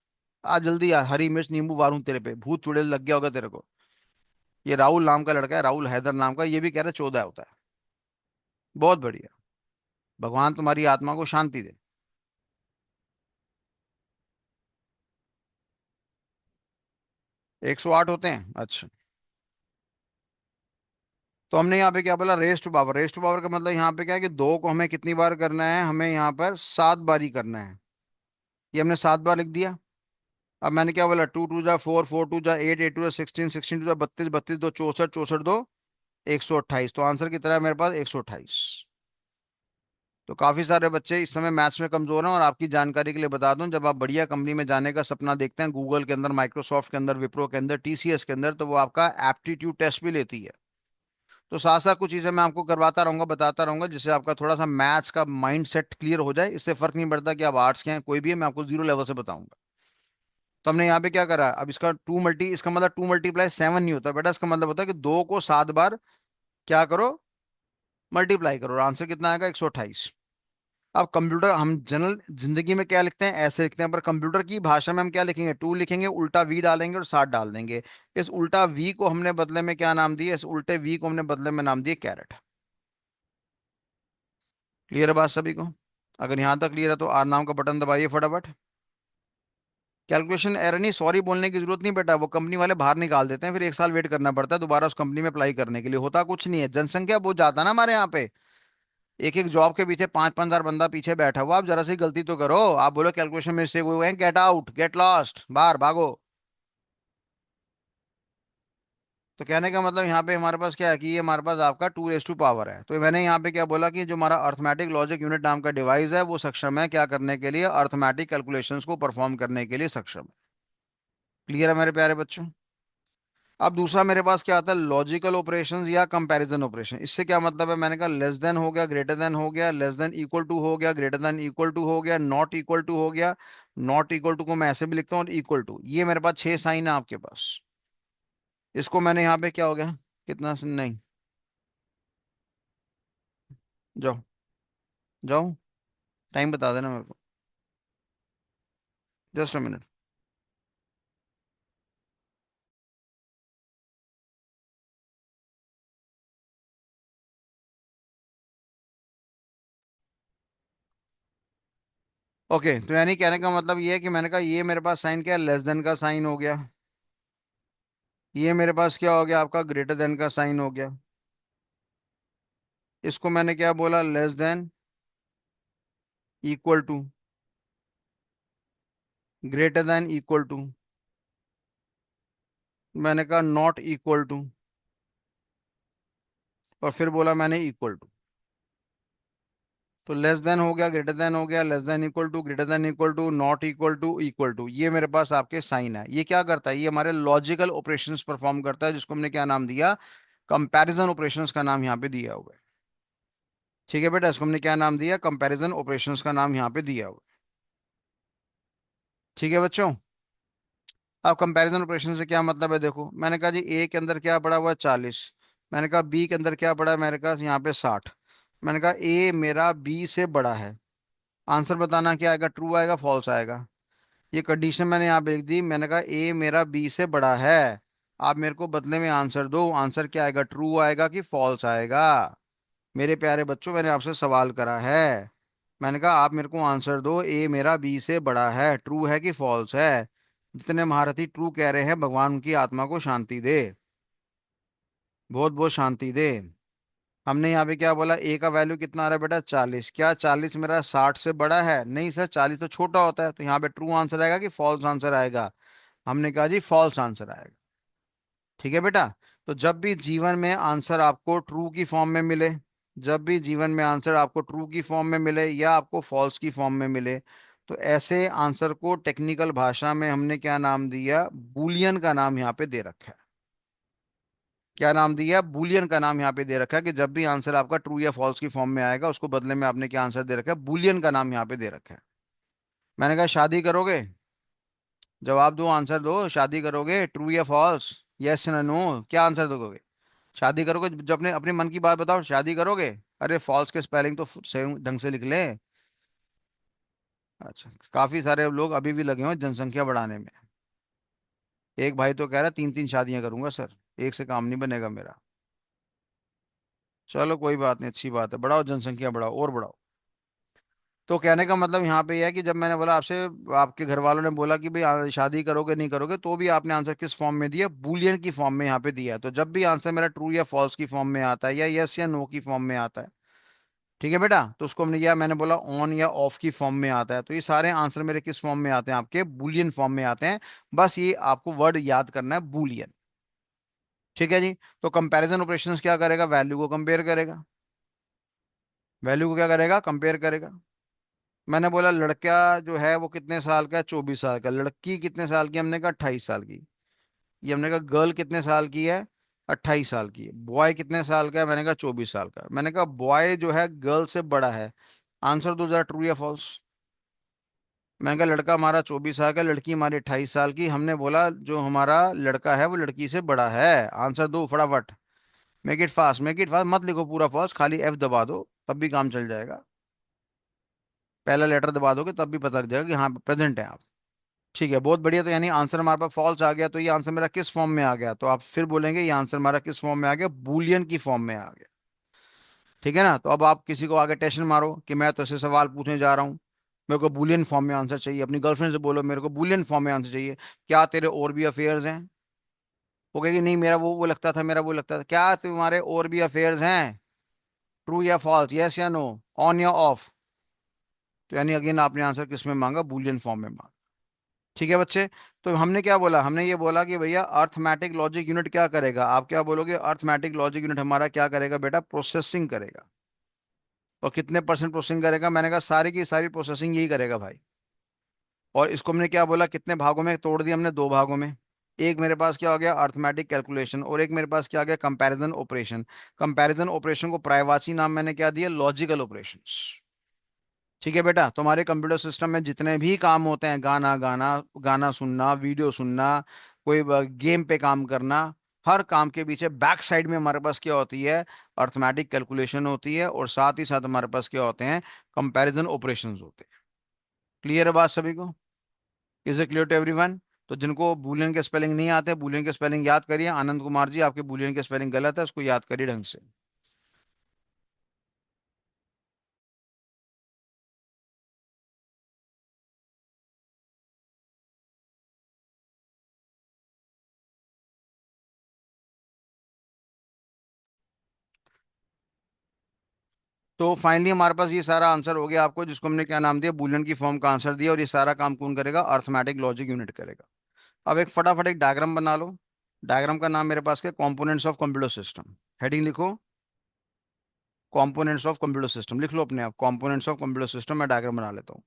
आ जल्दी आ, हरी मिर्च नींबू वारूं तेरे पे, भूत चुड़ैल लग गया होगा तेरे को। ये राहुल नाम का लड़का है, राहुल हैदर नाम का, ये भी कह रहा है 14 होता है। बहुत बढ़िया। भगवान तुम्हारी आत्मा को शांति दे। 108 होते हैं, अच्छा। तो हमने यहाँ पे क्या बोला? Raise to power. Raise to power का मतलब यहाँ पे क्या है कि दो को हमें कितनी बार करना है? हमें यहाँ पर 7 बारी करना है। ये हमने 7 बार लिख दिया। अब मैंने क्या बोला? 2 × 2 = 4, 4 × 2 = 8, 8 × 2 = 16, 16 × 2 = 32, 32 2 64, 64 2 128। तो आंसर कितना है मेरे पास? 128। तो काफी सारे बच्चे इस समय मैथ्स में कमजोर हैं, और आपकी जानकारी के लिए बता दूं, जब आप बढ़िया कंपनी में जाने का सपना देखते हैं, गूगल के अंदर, माइक्रोसॉफ्ट के अंदर, विप्रो के अंदर, TCS के अंदर, तो वो आपका एप्टीट्यूड टेस्ट भी लेती है। तो साथ साथ कुछ चीजें मैं आपको करवाता रहूंगा, बताता रहूंगा, जिससे आपका थोड़ा सा मैथ्स का माइंड सेट क्लियर हो जाए। इससे फर्क नहीं पड़ता कि आप आर्ट्स के हैं कोई भी है, मैं आपको 0 लेवल से बताऊंगा। तो हमने यहाँ पे क्या करा? अब इसका इसका मतलब 2 × 7 नहीं होता बेटा, इसका मतलब होता है कि 2 को 7 बार क्या करो? मल्टीप्लाई करो, और आंसर कितना आएगा? 128। अब कंप्यूटर, हम जनरल जिंदगी में क्या लिखते हैं, ऐसे लिखते हैं, पर कंप्यूटर की भाषा में हम क्या लिखेंगे, टू लिखेंगे, उल्टा वी डालेंगे और साथ डाल देंगे। इस उल्टा वी को हमने बदले में क्या नाम दिया, इस उल्टे वी को हमने बदले में नाम दिया कैरेट। क्लियर है बात सभी को? अगर यहां तक क्लियर है तो आर नाम का बटन दबाइए फटाफट। कैलकुलेशन एरर नहीं, सॉरी बोलने की जरूरत नहीं बेटा, वो कंपनी वाले बाहर निकाल देते हैं, फिर एक साल वेट करना पड़ता है दोबारा उस कंपनी में अप्लाई करने के लिए। होता कुछ नहीं है, जनसंख्या बहुत ज्यादा ना हमारे यहाँ पे, एक एक जॉब के पीछे 5-5 हजार बंदा पीछे बैठा हुआ। आप जरा सी गलती तो करो, आप बोलो कैलकुलेशन मिस्टेक हुए हैं, गेट आउट, गेट लॉस्ट, बाहर भागो। तो कहने का मतलब यहाँ पे हमारे पास क्या है कि ये हमारे पास आपका 2 रेज टू पावर है। तो मैंने यहाँ पे क्या बोला कि जो हमारा अर्थमेटिक लॉजिक यूनिट नाम का डिवाइस है वो सक्षम है क्या करने के लिए, अर्थमेटिक कैलकुलेशंस को परफॉर्म करने के लिए सक्षम है। क्लियर है मेरे प्यारे बच्चों? अब दूसरा मेरे पास क्या आता है, लॉजिकल ऑपरेशंस या कंपैरिजन ऑपरेशन। इससे क्या मतलब है, मैंने कहा लेस देन हो गया, ग्रेटर देन हो गया, लेस देन इक्वल टू हो गया, ग्रेटर देन इक्वल टू हो गया, नॉट इक्वल टू हो गया। नॉट इक्वल टू को मैं ऐसे भी लिखता हूँ, और इक्वल टू, ये मेरे पास 6 साइन है आपके पास। इसको मैंने यहाँ पे क्या हो गया, कितना नहीं, जाओ, जाओ, टाइम बता देना मेरे को, जस्ट अ मिनट। ओके, तो यानी कहने का मतलब ये है कि मैंने कहा ये मेरे पास साइन क्या है, लेस देन का साइन हो गया, ये मेरे पास क्या हो गया आपका, ग्रेटर देन का साइन हो गया। इसको मैंने क्या बोला, less than, equal to, greater than equal to, मैंने कहा नॉट इक्वल टू, और फिर बोला मैंने इक्वल टू। तो लेस देन हो गया, ग्रेटर देन हो गया, less than equal to, greater than equal to, not equal to, equal to, ये मेरे पास आपके साइन है। ये क्या करता है, ये हमारे लॉजिकल ऑपरेशंस परफॉर्म करता है, जिसको हमने क्या नाम दिया, कंपैरिजन ऑपरेशंस का नाम यहाँ पे दिया हुआ है। ठीक है बेटा, इसको हमने क्या नाम दिया, कंपैरिजन ऑपरेशंस का नाम यहाँ पे दिया हुआ है। ठीक है बच्चों? अब कंपैरिजन ऑपरेशन से क्या मतलब है, देखो मैंने कहा जी ए के अंदर क्या पड़ा हुआ है, 40। मैंने कहा बी के अंदर क्या पड़ा है, मेरे पास यहाँ पे 60। मैंने कहा ए मेरा बी से बड़ा है। आंसर बताना क्या आएगा, ट्रू आएगा फॉल्स आएगा। ये कंडीशन मैंने यहाँ पे लिख दी, मैंने कहा ए मेरा बी से बड़ा है। आप मेरे को बदले में आंसर दो, आंसर क्या आएगा, ट्रू आएगा कि फॉल्स आएगा? मेरे प्यारे बच्चों, मैंने आपसे सवाल करा है, मैंने कहा आप मेरे को आंसर दो, ए मेरा बी से बड़ा है, ट्रू है कि फॉल्स है? जितने महारथी ट्रू कह रहे हैं, भगवान उनकी आत्मा को शांति दे, बहुत बहुत शांति दे। हमने यहाँ पे क्या बोला, ए का वैल्यू कितना आ रहा है बेटा, 40। क्या 40 मेरा 60 से बड़ा है? नहीं सर, 40 तो छोटा होता है। तो यहाँ पे ट्रू आंसर आएगा कि फॉल्स आंसर आएगा? हमने कहा जी फॉल्स आंसर आएगा। ठीक है बेटा? तो जब भी जीवन में आंसर आपको ट्रू की फॉर्म में मिले, जब भी जीवन में आंसर आपको ट्रू की फॉर्म में मिले या आपको फॉल्स की फॉर्म में मिले, तो ऐसे आंसर को टेक्निकल भाषा में हमने क्या नाम दिया, बूलियन का नाम यहाँ पे दे रखा है। क्या नाम दिया, बूलियन का नाम यहाँ पे दे रखा है, कि जब भी आंसर आपका ट्रू या फॉल्स की फॉर्म में आएगा, उसको बदले में आपने क्या आंसर दे रखा है, बूलियन का नाम यहाँ पे दे रखा है। मैंने कहा शादी करोगे, जवाब दो, आंसर दो, शादी करोगे, ट्रू या फॉल्स, यस ना नो, क्या आंसर दोगे? शादी करोगे, जो अपने अपने मन की बात बताओ, शादी करोगे? अरे फॉल्स के स्पेलिंग तो सही ढंग से लिख ले। अच्छा, काफी सारे लोग अभी भी लगे हुए हैं जनसंख्या बढ़ाने में। एक भाई तो कह रहा है 3-3 शादियां करूंगा सर, एक से काम नहीं बनेगा मेरा। चलो कोई बात नहीं, अच्छी बात है, बढ़ाओ जनसंख्या, बढ़ाओ और बढ़ाओ। तो कहने का मतलब यहाँ पे यह है कि जब मैंने बोला आपसे, आपके घर वालों ने बोला कि भाई शादी करोगे नहीं करोगे, तो भी आपने आंसर किस फॉर्म में दिया, बूलियन की फॉर्म में यहाँ पे दिया है। तो जब भी आंसर मेरा ट्रू या फॉल्स की फॉर्म में आता है, या यस या नो की फॉर्म में आता है, ठीक है बेटा, तो उसको हमने किया, मैंने बोला ऑन या ऑफ की फॉर्म में आता है, तो ये सारे आंसर मेरे किस फॉर्म में आते हैं, आपके बूलियन फॉर्म में आते हैं। बस ये आपको वर्ड याद करना है, बूलियन। ठीक है जी? तो कंपैरिजन ऑपरेशंस क्या करेगा, वैल्यू को कंपेयर करेगा, वैल्यू को क्या करेगा, कंपेयर करेगा। मैंने बोला लड़का जो है वो कितने साल का है, 24 साल का। लड़की कितने साल की, हमने कहा 28 साल की। ये हमने कहा गर्ल कितने साल की है, 28 साल की। बॉय कितने साल का है, मैंने कहा 24 साल का। मैंने कहा बॉय जो है गर्ल से बड़ा है, आंसर दो जरा, ट्रू या फॉल्स? मैंने कहा लड़का हमारा 24 साल का, लड़की हमारी 28 साल की। हमने बोला जो हमारा लड़का है वो लड़की से बड़ा है, आंसर दो फटाफट। Make it fast, make it fast, मत लिखो पूरा फॉल्स, खाली एफ दबा दो, तब भी काम चल जाएगा। पहला लेटर दबा दोगे तब भी पता लग जाएगा कि हाँ प्रेजेंट है आप। ठीक है, बहुत बढ़िया। तो यानी आंसर हमारे पास फॉल्स आ गया, तो ये आंसर मेरा किस फॉर्म में आ गया, तो आप फिर बोलेंगे ये आंसर हमारा किस फॉर्म में आ गया, बूलियन की फॉर्म में आ गया। ठीक है ना। तो अब आप किसी को आगे टेंशन मारो कि मैं तो ऐसे सवाल पूछने जा रहा हूँ, मेरे को बूलियन फॉर्म में आंसर चाहिए, अपनी गर्लफ्रेंड से बोलो मेरे को बूलियन फॉर्म में आंसर चाहिए। क्या तेरे और भी अफेयर्स हैं? वो कहेगी नहीं मेरा वो लगता था, मेरा वो लगता था। क्या तुम्हारे और भी अफेयर्स हैं? ट्रू या फॉल्स, यस या नो, ऑन या ऑफ? तो यानी अगेन आपने आंसर किस में मांगा, बूलियन फॉर्म में मांगा। ठीक है बच्चे। तो हमने क्या बोला, हमने ये बोला कि भैया अर्थमेटिक लॉजिक यूनिट क्या करेगा, आप क्या बोलोगे, अर्थमेटिक लॉजिक यूनिट हमारा क्या करेगा बेटा, प्रोसेसिंग करेगा। और कितने परसेंट प्रोसेसिंग करेगा, मैंने कहा सारी की सारी प्रोसेसिंग यही करेगा भाई। और इसको हमने क्या बोला, कितने भागों में तोड़ दिया हमने, दो भागों में। एक मेरे पास क्या हो गया, अर्थमेटिक कैलकुलेशन, और एक मेरे पास क्या आ गया, कंपैरिजन ऑपरेशन। कंपैरिजन ऑपरेशन को प्रायवाची नाम मैंने क्या दिया, लॉजिकल ऑपरेशंस। ठीक है बेटा। तो हमारे कंप्यूटर सिस्टम में जितने भी काम होते हैं, गाना गाना, गाना सुनना, वीडियो सुनना, कोई गेम पे काम करना, हर काम के पीछे बैक साइड में हमारे पास क्या होती है, अर्थमेटिक कैलकुलेशन होती है, और साथ ही साथ हमारे पास क्या होते हैं, कंपैरिजन ऑपरेशंस होते हैं। क्लियर है बात सभी को? Is it clear to everyone? तो जिनको बूलियन के स्पेलिंग नहीं आते, बूलियन के स्पेलिंग याद करिए। आनंद कुमार जी, आपके बूलियन के स्पेलिंग गलत है, उसको याद करिए ढंग से। तो फाइनली हमारे पास ये सारा आंसर हो गया आपको, जिसको हमने क्या नाम दिया, बूलियन की फॉर्म का आंसर दिया। और ये सारा काम कौन करेगा, अर्थमेटिक लॉजिक यूनिट करेगा। अब एक फटाफट एक डायग्राम बना लो। डायग्राम का नाम मेरे पास क्या, components of computer system. Heading लिखो, कंपोनेंट्स ऑफ कंप्यूटर सिस्टम लिख लो अपने आप, कंपोनेंट्स ऑफ कंप्यूटर सिस्टम। मैं डायग्राम बना लेता हूँ।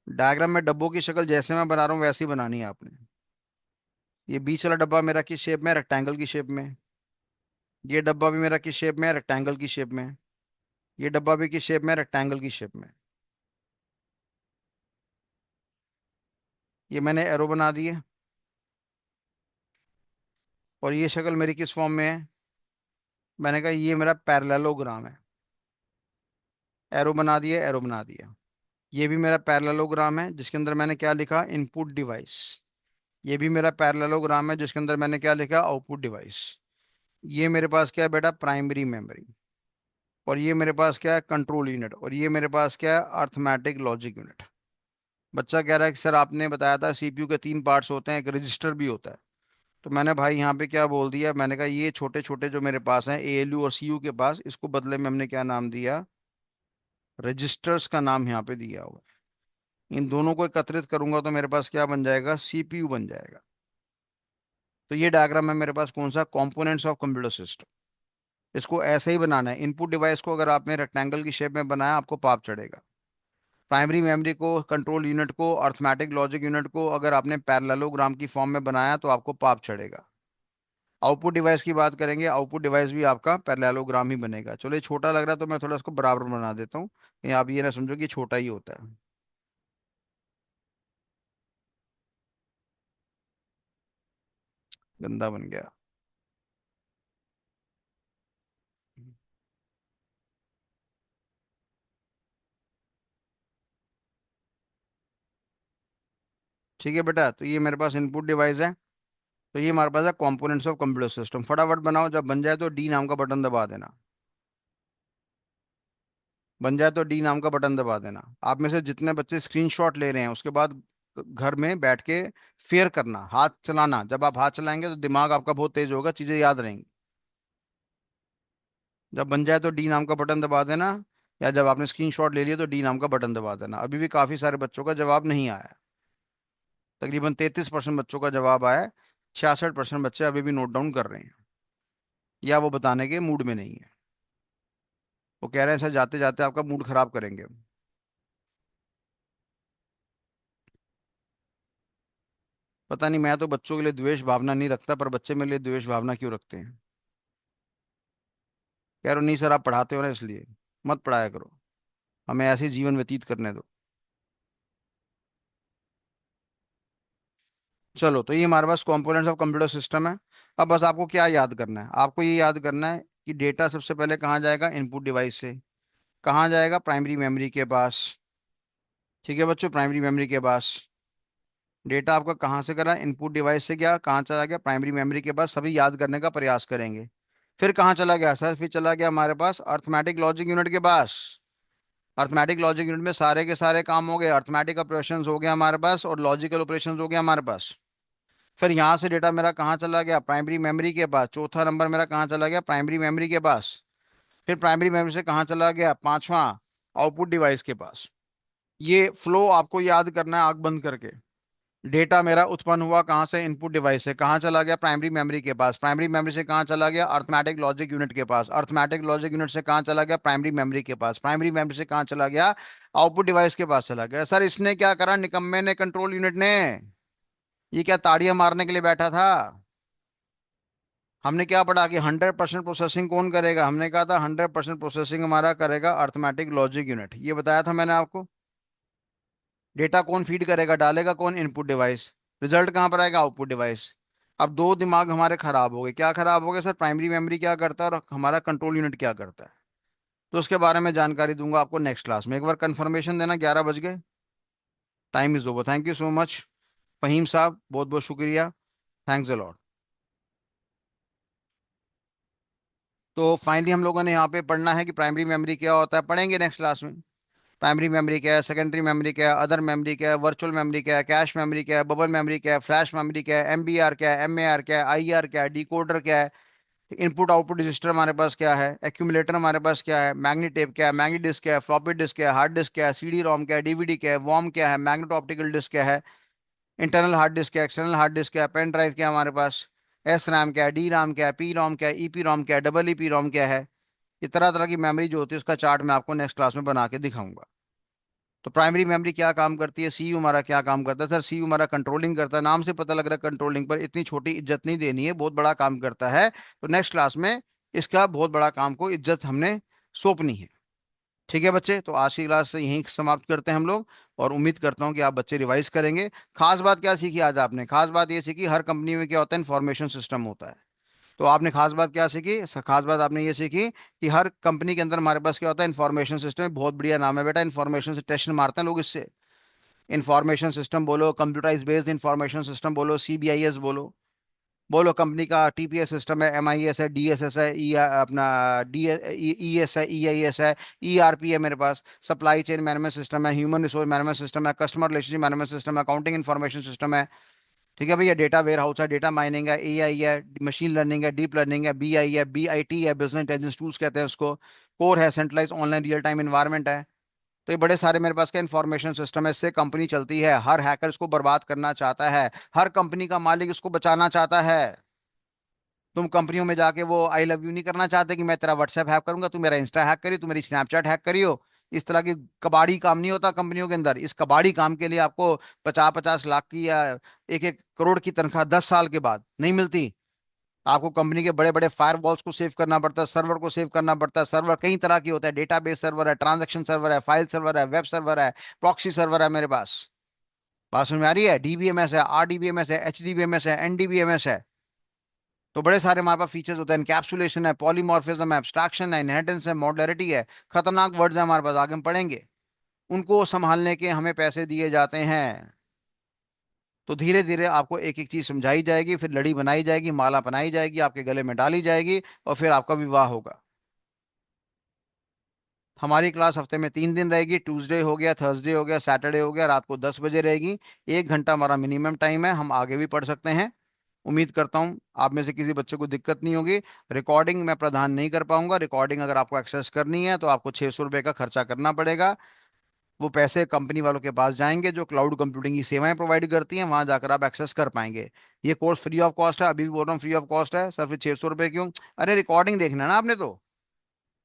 डायग्राम में डब्बों की शक्ल जैसे मैं बना रहा हूँ वैसे ही बनानी है आपने। ये बीच वाला डब्बा मेरा किस शेप में है, रेक्टेंगल की शेप में। ये डब्बा भी मेरा किस शेप में है, रेक्टेंगल की शेप में। ये डब्बा भी किस शेप में है, रेक्टेंगल की शेप में। ये मैंने एरो बना दी है। और ये शक्ल मेरी किस फॉर्म में है, मैंने कहा ये मेरा पैरेललोग्राम है। एरो बना दिया, एरो बना दिया। ये भी मेरा पैरेललोग्राम है, जिसके अंदर मैंने क्या लिखा, इनपुट डिवाइस। ये भी मेरा पैरेललोग्राम है, जिसके अंदर मैंने क्या लिखा, आउटपुट डिवाइस। ये मेरे पास क्या है बेटा, प्राइमरी मेमोरी। और ये मेरे पास क्या है, कंट्रोल यूनिट। और ये मेरे पास क्या है, अर्थमेटिक लॉजिक यूनिट। बच्चा कह रहा है कि सर आपने बताया था सीपीयू के तीन पार्ट्स होते हैं, एक रजिस्टर भी होता है। तो मैंने भाई यहाँ पे क्या बोल दिया, मैंने कहा ये छोटे छोटे जो मेरे पास हैं एएलयू और सीयू के पास, इसको बदले में हमने क्या नाम दिया, रजिस्टर्स का नाम यहाँ पे दिया हुआ है। इन दोनों को एकत्रित करूंगा तो मेरे पास क्या बन जाएगा, सीपीयू बन जाएगा। तो ये डायग्राम है मेरे पास कौन सा, कंपोनेंट्स ऑफ कंप्यूटर सिस्टम। इसको ऐसे ही बनाना है। इनपुट डिवाइस को अगर आपने रेक्टेंगल की शेप में बनाया आपको पाप चढ़ेगा। प्राइमरी मेमोरी को, कंट्रोल यूनिट को, अर्थमेटिक लॉजिक यूनिट को अगर आपने पैरेललोग्राम की फॉर्म में बनाया तो आपको पाप चढ़ेगा। आउटपुट डिवाइस की बात करेंगे, आउटपुट डिवाइस भी आपका पैरेललोग्राम ही बनेगा। चलो ये छोटा लग रहा है तो मैं थोड़ा इसको बराबर बना देता हूँ, कहीं आप ये ना समझो कि छोटा ही होता है। गंदा बन गया। ठीक है बेटा। तो ये मेरे पास इनपुट डिवाइस है। तो ये हमारे पास है कंपोनेंट्स ऑफ कंप्यूटर सिस्टम। फटाफट बनाओ, जब बन जाए तो डी नाम का बटन दबा देना। बन जाए तो डी नाम का बटन दबा देना। आप में से जितने बच्चे स्क्रीनशॉट ले रहे हैं उसके बाद घर में बैठ के फेयर करना, हाथ चलाना। जब आप हाथ चलाएंगे तो दिमाग आपका बहुत तेज होगा, चीजें याद रहेंगी। जब बन जाए तो डी नाम का बटन दबा देना, या जब आपने स्क्रीनशॉट ले लिया तो डी नाम का बटन दबा देना। अभी भी काफी सारे बच्चों का जवाब नहीं आया है। तकरीबन 33% बच्चों का जवाब आया है। 66% बच्चे अभी भी नोट डाउन कर रहे हैं, या वो बताने के मूड में नहीं है। वो कह रहे हैं सर जाते जाते आपका मूड खराब करेंगे हम। पता नहीं, मैं तो बच्चों के लिए द्वेष भावना नहीं रखता, पर बच्चे मेरे लिए द्वेष भावना क्यों रखते हैं। कह रहे हो नहीं सर आप पढ़ाते हो ना इसलिए। मत पढ़ाया करो, हमें ऐसे ही जीवन व्यतीत करने दो। चलो, तो ये हमारे पास कंपोनेंट्स ऑफ कंप्यूटर सिस्टम है। अब बस आपको क्या याद करना है, आपको ये याद करना है कि डेटा सबसे पहले कहाँ जाएगा, इनपुट डिवाइस से। कहाँ जाएगा? प्राइमरी मेमोरी के पास। ठीक है बच्चों, प्राइमरी मेमोरी के पास। डेटा आपका कहाँ से करा? इनपुट डिवाइस से गया, कहाँ चला गया? प्राइमरी मेमोरी के पास। सभी याद करने का प्रयास करेंगे। फिर कहाँ चला गया सर? फिर चला गया हमारे पास अर्थमेटिक लॉजिक यूनिट के पास। अर्थमेटिक लॉजिक यूनिट में सारे के सारे काम हो गए, अर्थमेटिक ऑपरेशंस हो गया हमारे पास और लॉजिकल ऑपरेशंस हो गया हमारे पास। फिर यहाँ से डेटा मेरा कहाँ चला गया? प्राइमरी मेमोरी के पास। चौथा नंबर मेरा कहाँ चला गया? प्राइमरी मेमोरी के पास। फिर प्राइमरी मेमोरी से कहाँ चला गया? पांचवा, आउटपुट डिवाइस के पास। ये फ्लो आपको याद करना है आंख बंद करके। डेटा मेरा उत्पन्न हुआ कहाँ से? इनपुट डिवाइस से। कहाँ चला गया? प्राइमरी मेमोरी के पास। प्राइमरी मेमोरी से कहाँ चला गया? अर्थमेटिक लॉजिक यूनिट के पास। अर्थमेटिक लॉजिक यूनिट से कहाँ चला गया? प्राइमरी मेमोरी के पास। प्राइमरी मेमोरी से कहाँ चला गया? आउटपुट डिवाइस के पास चला गया। सर इसने क्या करा निकम्मे ने, कंट्रोल यूनिट ने? ये क्या ताड़ियां मारने के लिए बैठा था? हमने क्या पढ़ा कि 100% प्रोसेसिंग कौन करेगा? हमने कहा था 100% प्रोसेसिंग हमारा करेगा अर्थमेटिक लॉजिक यूनिट। ये बताया था मैंने आपको। डेटा कौन फीड करेगा, डालेगा कौन? Input device. रिजल्ट कहाँ पर आएगा? Output device. अब दो दिमाग हमारे खराब हो गए। क्या खराब हो गए सर? प्राइमरी मेमोरी क्या करता है और हमारा कंट्रोल यूनिट क्या करता है। तो उसके बारे में जानकारी दूंगा आपको नेक्स्ट क्लास में। एक बार कंफर्मेशन देना, 11 बज गए। Time is over. Thank you so much Fahim साहब, बहुत बहुत शुक्रिया। Thanks a lot. तो फाइनली हम लोगों ने यहाँ पे पढ़ना है कि प्राइमरी मेमोरी क्या होता है, पढ़ेंगे नेक्स्ट क्लास में। प्राइमरी मेमोरी क्या है, सेकेंडरी मेमोरी क्या है, अदर मेमोरी क्या है, वर्चुअल मेमोरी क्या है, कैश मेमोरी क्या है, बबल मेमोरी क्या है, फ्लैश मेमोरी क्या है, एमबीआर क्या है, एमएआर क्या है, आईआर क्या है, डिकोडर क्या है, इनपुट आउटपुट रजिस्टर हमारे पास क्या है, एक्यूमुलेटर हमारे पास क्या है, मैग्नेट टेप क्या है, मैग्नेट डिस्क क्या है, फ्लॉपी डिस्क क्या है, हार्ड डिस्क क्या है, सीडी रोम क्या है, डीवीडी क्या है, वॉम क्या है, मैग्नेट ऑप्टिकल डिस्क क्या है, इंटरनल हार्ड डिस्क क्या है, एक्सटर्नल हार्ड डिस्क क्या है, पेन ड्राइव क्या है हमारे पास, एस रैम क्या है, डी रैम क्या है, पी रोम क्या है, ईपी रोम क्या है, डबल ईपी रोम क्या है। ये तरह तरह की मेमोरी जो होती है उसका चार्ट मैं आपको नेक्स्ट क्लास में बना के दिखाऊंगा। तो प्राइमरी मेमोरी क्या काम करती है, सीयू हमारा क्या काम करता है? सर सीयू हमारा कंट्रोलिंग करता है, नाम से पता लग रहा है कंट्रोलिंग, पर इतनी छोटी इज्जत नहीं देनी है, बहुत बड़ा काम करता है। तो नेक्स्ट क्लास में इसका बहुत बड़ा काम को इज्जत हमने सौंपनी है। ठीक है बच्चे, तो आज की क्लास से यहीं समाप्त करते हैं हम लोग। और उम्मीद करता हूँ कि आप बच्चे रिवाइज करेंगे। खास बात क्या सीखी आज आपने? खास बात ये सीखी हर कंपनी में क्या होता है, इंफॉर्मेशन सिस्टम होता है। तो आपने खास बात क्या सीखी? खास बात आपने ये सीखी कि हर कंपनी के अंदर हमारे पास क्या होता है, इंफॉर्मेशन सिस्टम। बहुत बढ़िया नाम है बेटा, इंफॉर्मेशन से टेंशन मारते हैं लोग इससे। इंफॉर्मेशन सिस्टम बोलो, कंप्यूटराइज बेस्ड इंफॉर्मेशन सिस्टम बोलो, सीबीआईएस बोलो। बोलो कंपनी का टीपीएस सिस्टम है, एमआईएस है, डीएसएस है, ई अपना डी ईएस है, ईआईएस है, ईआरपी है मेरे पास, सप्लाई चेन मैनेजमेंट सिस्टम है, ह्यूमन रिसोर्स मैनेजमेंट सिस्टम है, कस्टमर रिलेशनशिप मैनेजमेंट सिस्टम है, अकाउंटिंग इन्फॉर्मेशन सिस्टम है। ठीक है भैया, डेटा वेयर हाउस है, डेटा माइनिंग है, एआई है, मशीन लर्निंग है, डीप लर्निंग है, बीआई है, बीआईटी है, बिजनेस इंटेलिजेंस टूल्स कहते हैं उसको। कोर है, centralise online real time environment है। तो ये बड़े सारे मेरे पास का इंफॉर्मेशन सिस्टम है, इससे कंपनी चलती है। हर हैकर इसको बर्बाद करना चाहता है, हर कंपनी का मालिक इसको बचाना चाहता है। तुम कंपनियों में जाके वो आई लव यू नहीं करना चाहते कि मैं तेरा व्हाट्सएप हैक करूंगा, तू मेरा इंस्टा हैक करियो, तू मेरी स्नैपचैट हैक करियो। इस तरह की कबाड़ी काम नहीं होता कंपनियों के अंदर। इस कबाड़ी काम के लिए आपको 50-50 लाख की या 1-1 करोड़ की तनख्वाह 10 साल के बाद नहीं मिलती। आपको कंपनी के बड़े बड़े फायर वॉल्स को सेव करना पड़ता है, सर्वर को सेव करना पड़ता है। सर्वर कई तरह की होता है, डेटाबेस सर्वर है, ट्रांजैक्शन सर्वर है, फाइल सर्वर है, वेब सर्वर है, प्रॉक्सी सर्वर है मेरे पास। बात समझ में आ रही है? डीबीएमएस है, आरडीबीएमएस है, एचडीबीएमएस है, एनडीबीएमएस है। तो बड़े सारे हमारे पास फीचर्स होते हैं। इनकैप्सुलेशन है, पॉलीमॉर्फिज्म है, एब्स्ट्रैक्शन है, इनहेरिटेंस है, मॉडुलरिटी है। खतरनाक वर्ड्स हैं हमारे पास, आगे हम पढ़ेंगे। उनको संभालने के हमें पैसे दिए जाते हैं। तो धीरे धीरे आपको एक एक चीज समझाई जाएगी, फिर लड़ी बनाई जाएगी, माला बनाई जाएगी, आपके गले में डाली जाएगी, और फिर आपका विवाह होगा। हमारी क्लास हफ्ते में 3 दिन रहेगी। ट्यूसडे हो गया, थर्सडे हो गया, सैटरडे हो गया, रात को 10 बजे रहेगी। 1 घंटा हमारा मिनिमम टाइम है, हम आगे भी पढ़ सकते हैं। उम्मीद करता हूँ आप में से किसी बच्चे को दिक्कत नहीं होगी। रिकॉर्डिंग मैं प्रदान नहीं कर पाऊंगा। रिकॉर्डिंग अगर आपको एक्सेस करनी है तो आपको 600 रुपये का खर्चा करना पड़ेगा। वो पैसे कंपनी वालों के पास जाएंगे जो क्लाउड कंप्यूटिंग की सेवाएं प्रोवाइड करती हैं, वहां जाकर आप एक्सेस कर पाएंगे। ये कोर्स फ्री ऑफ कॉस्ट है, अभी भी बोल रहा हूँ फ्री ऑफ कॉस्ट है सर। फिर 600 रुपये क्यों? अरे रिकॉर्डिंग देखना है ना आपने तो।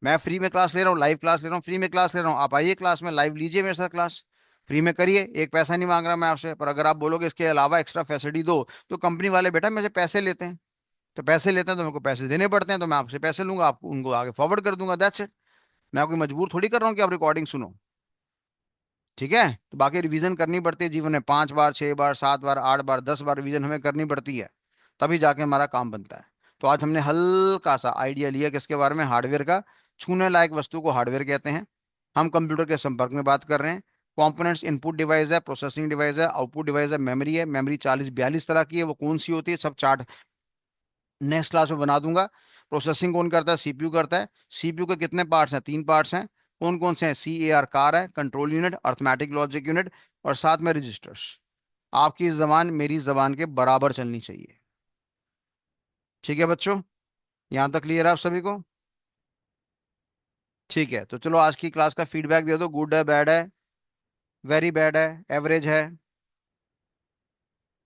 मैं फ्री में क्लास ले रहा हूँ, लाइव क्लास ले रहा हूँ, फ्री में क्लास ले रहा हूँ। आप आइए क्लास में, लाइव लीजिए मेरे साथ क्लास। फ्री में करिए, एक पैसा नहीं मांग रहा मैं आपसे। पर अगर आप बोलोगे इसके अलावा एक्स्ट्रा फैसिलिटी दो, तो कंपनी वाले बेटा मेरे से पैसे लेते हैं। तो पैसे लेते हैं तो मेरे को पैसे देने पड़ते हैं, तो मैं आपसे पैसे लूंगा, आपको उनको आगे फॉरवर्ड कर दूंगा, दैट्स इट। मैं कोई मजबूर थोड़ी कर रहा हूँ कि आप रिकॉर्डिंग सुनो। ठीक है, तो बाकी रिवीजन करनी पड़ती है जीवन में, 5 बार, 6 बार, 7 बार, 8 बार, 10 बार रिवीजन हमें करनी पड़ती है। तभी जाके हमारा काम बनता है। तो आज हमने हल्का सा आइडिया लिया किसके बारे में, हार्डवेयर का। छूने लायक वस्तु को हार्डवेयर कहते हैं। हम कंप्यूटर के संपर्क में बात कर रहे हैं। कंपोनेंट्स इनपुट डिवाइस है, प्रोसेसिंग डिवाइस है, आउटपुट डिवाइस है। मेमोरी 40 42 तरह की है, वो कौन सी होती है सब चार्ट नेक्स्ट क्लास में बना दूंगा। प्रोसेसिंग कौन करता है? सीपीयू करता है। सीपीयू के कितने पार्ट्स हैं? 3 पार्ट्स हैं। कौन कौन से हैं? सी ए आर कार है, control unit, arithmetic logic unit, और साथ में रजिस्टर्स। आपकी जबान मेरी जबान के बराबर चलनी चाहिए। ठीक है बच्चों, यहाँ तक क्लियर है आप सभी को? ठीक है, तो चलो आज की क्लास का फीडबैक दे दो। गुड है, बैड है, वेरी बैड है, एवरेज है,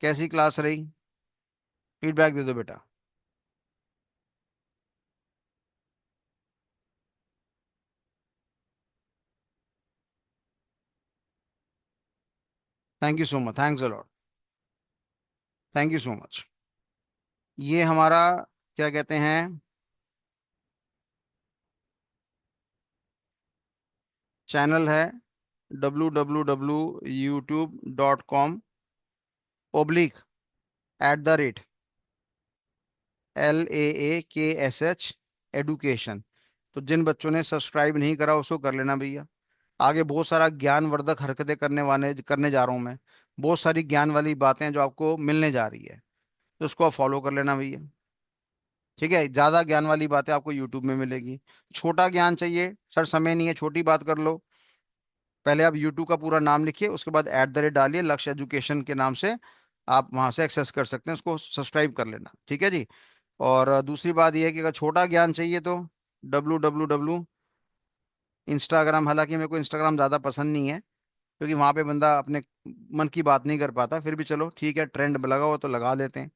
कैसी क्लास रही? फीडबैक दे दो बेटा। Thank you so much, thanks a lot. Thank you so much. ये हमारा क्या कहते हैं, चैनल है www.youtube.com/@LAAKSH एडुकेशन। तो जिन बच्चों ने सब्सक्राइब नहीं करा उसको कर लेना भैया। आगे बहुत सारा ज्ञानवर्धक हरकतें करने जा रहा हूं मैं। बहुत सारी ज्ञान वाली बातें जो आपको मिलने जा रही है, तो उसको आप फॉलो कर लेना भैया। ठीक है, ज्यादा ज्ञान वाली बातें आपको यूट्यूब में मिलेगी। छोटा ज्ञान चाहिए सर, समय नहीं है, छोटी बात कर लो। पहले आप यूट्यूब का पूरा नाम लिखिए, उसके बाद @ डालिए, लक्ष्य एजुकेशन के नाम से आप वहां से एक्सेस कर सकते हैं, उसको सब्सक्राइब कर लेना। ठीक है जी। और दूसरी बात यह है कि अगर छोटा ज्ञान चाहिए तो www इंस्टाग्राम, हालांकि मेरे को इंस्टाग्राम ज़्यादा पसंद नहीं है क्योंकि वहां पे बंदा अपने मन की बात नहीं कर पाता। फिर भी चलो ठीक है, ट्रेंड लगा हो तो लगा देते हैं।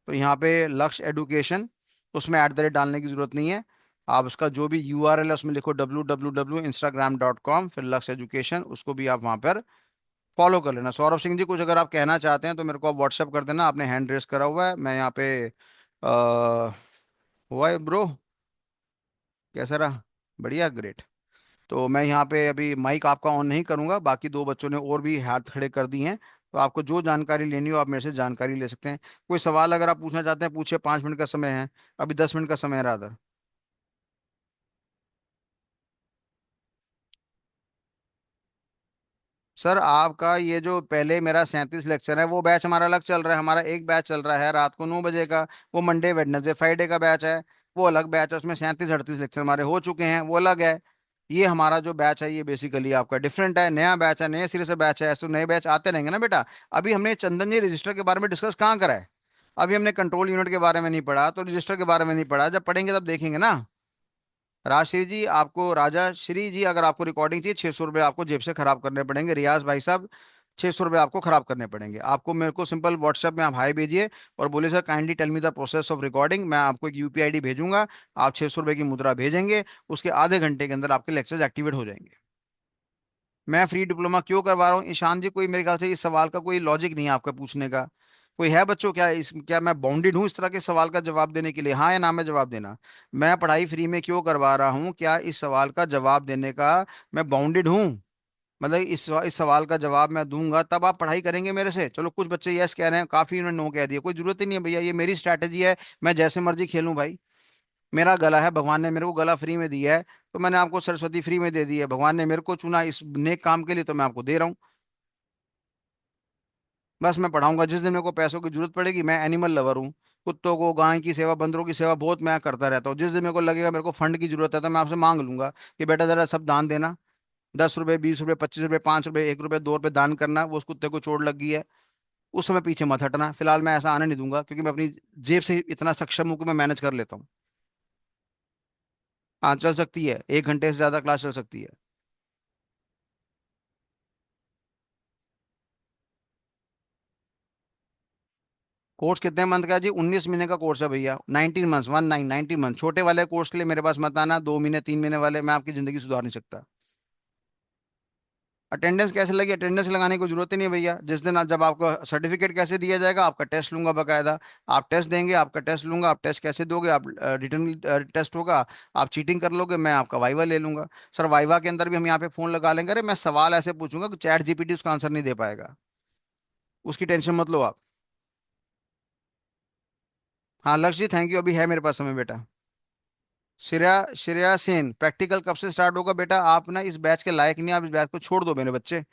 तो यहाँ पे लक्ष्य एडुकेशन, उसमें डालने की जरूरत नहीं है। आप उसका जो भी URL है उसमें लिखो www.instagram.com, फिर लक्ष्य एजुकेशन, उसको भी आप वहाँ पर फॉलो कर लेना। सौरभ सिंह जी, कुछ अगर आप कहना चाहते हैं तो मेरे को आप व्हाट्सअप कर देना। आपने हैंड रेस करा हुआ है, मैं यहाँ पे हुआ है ब्रो। कैसा रहा? बढ़िया, ग्रेट। तो मैं यहाँ पे अभी माइक आपका ऑन नहीं करूंगा, बाकी दो बच्चों ने और भी हाथ खड़े कर दिए हैं। तो आपको जो जानकारी लेनी हो आप मेरे से जानकारी ले सकते हैं। कोई सवाल अगर आप पूछना चाहते हैं पूछिए, 5 मिनट का समय है। अभी 10 मिनट का समय है राधर। सर आपका ये जो पहले मेरा 37 लेक्चर है वो बैच हमारा अलग चल रहा है। हमारा एक बैच चल रहा है रात को 9 बजे का, वो मंडे वेडनेसडे फ्राइडे का बैच है। वो अलग बैच है, उसमें 37 38 लेक्चर हमारे हो चुके हैं, वो अलग है। ये हमारा जो बैच है ये बेसिकली आपका डिफरेंट है, नया बैच है, नए सिरे से बैच है। ऐसे तो नए बैच आते रहेंगे ना बेटा। अभी हमने चंदन जी रजिस्टर के बारे में डिस्कस कहाँ करा है? अभी हमने कंट्रोल यूनिट के बारे में नहीं पढ़ा, तो रजिस्टर के बारे में नहीं पढ़ा, जब पढ़ेंगे तब देखेंगे ना। राजश्री जी, आपको राजा श्री जी, अगर आपको रिकॉर्डिंग चाहिए, 600 रुपये आपको जेब से खराब करने पड़ेंगे। रियाज भाई साहब, 600 रुपये आपको खराब करने पड़ेंगे। आपको मेरे को सिंपल व्हाट्सएप में आप हाई भेजिए और बोले sir kindly tell me the process of recording, मैं आपको एक UPI ID भेजूंगा। आप 600 रुपये की मुद्रा भेजेंगे, उसके आधे घंटे के अंदर आपके लेक्चर्स एक्टिवेट हो जाएंगे। मैं फ्री डिप्लोमा क्यों करवा रहा हूँ ईशान जी? कोई मेरे ख्याल से इस सवाल का कोई लॉजिक नहीं है आपका पूछने का। कोई है बच्चों क्या क्या मैं बाउंडेड हूँ इस तरह के सवाल का जवाब देने के लिए? हाँ या ना में जवाब देना। मैं पढ़ाई फ्री में क्यों करवा रहा हूँ, क्या इस सवाल का जवाब देने का मैं बाउंडेड हूँ? मतलब इस सवाल का जवाब मैं दूंगा तब आप पढ़ाई करेंगे मेरे से। चलो कुछ बच्चे यस कह रहे हैं, काफी उन्होंने नो कह दिया, कोई जरूरत ही नहीं है भैया, ये मेरी स्ट्रैटेजी है। मैं जैसे मर्जी खेलूं भाई। मेरा गला है, भगवान ने मेरे को गला फ्री में दिया है, तो मैंने आपको सरस्वती फ्री में दे दी है। भगवान ने मेरे को चुना इस नेक काम के लिए, तो मैं आपको दे रहा हूँ। बस मैं पढ़ाऊंगा जिस दिन मेरे को पैसों की जरूरत पड़ेगी। मैं एनिमल लवर हूँ। कुत्तों को, गाय की सेवा, बंदरों की सेवा बहुत मैं करता रहता हूँ। जिस दिन मेरे को लगेगा मेरे को फंड की जरूरत है तो मैं आपसे मांग लूंगा कि बेटा जरा सब दान देना। 10 रुपए, 20 रुपए, 25 रुपए, 5 रुपए, 1 रुपए, 2 रुपए दान करना। वो उस कुत्ते को चोट लग गई है, उस समय पीछे मत हटना। फिलहाल मैं ऐसा आने नहीं दूंगा क्योंकि मैं अपनी जेब से इतना सक्षम हूँ कि मैं मैनेज कर लेता हूँ। हाँ चल सकती है, 1 घंटे से ज्यादा क्लास चल सकती है। कोर्स कितने मंथ का है जी? 19 महीने का कोर्स है भैया। 19 मंथ्स, 19 19 मंथ। छोटे वाले कोर्स के लिए मेरे पास मत आना, 2 महीने 3 महीने वाले, मैं आपकी जिंदगी सुधार नहीं सकता। अटेंडेंस कैसे लगी? अटेंडेंस लगाने की कोई जरूरत ही नहीं है भैया। जिस दिन जब आपको सर्टिफिकेट कैसे दिया जाएगा, आपका टेस्ट लूंगा बकायदा। आप टेस्ट देंगे, आपका टेस्ट लूंगा। आप टेस्ट कैसे दोगे? आप रिटर्न टेस्ट होगा, आप चीटिंग कर लोगे, मैं आपका वाइवा ले लूंगा। सर वाइवा के अंदर भी हम यहाँ पे फोन लगा लेंगे। अरे मैं सवाल ऐसे पूछूंगा कि ChatGPT उसका आंसर नहीं दे पाएगा। उसकी टेंशन मत लो आप। हाँ लक्ष्य जी, थैंक यू। अभी है मेरे पास समय बेटा। श्रेया श्रेया सेन, प्रैक्टिकल कब से स्टार्ट होगा बेटा? आप ना इस बैच के लायक नहीं, आप इस बैच को छोड़ दो मेरे बच्चे।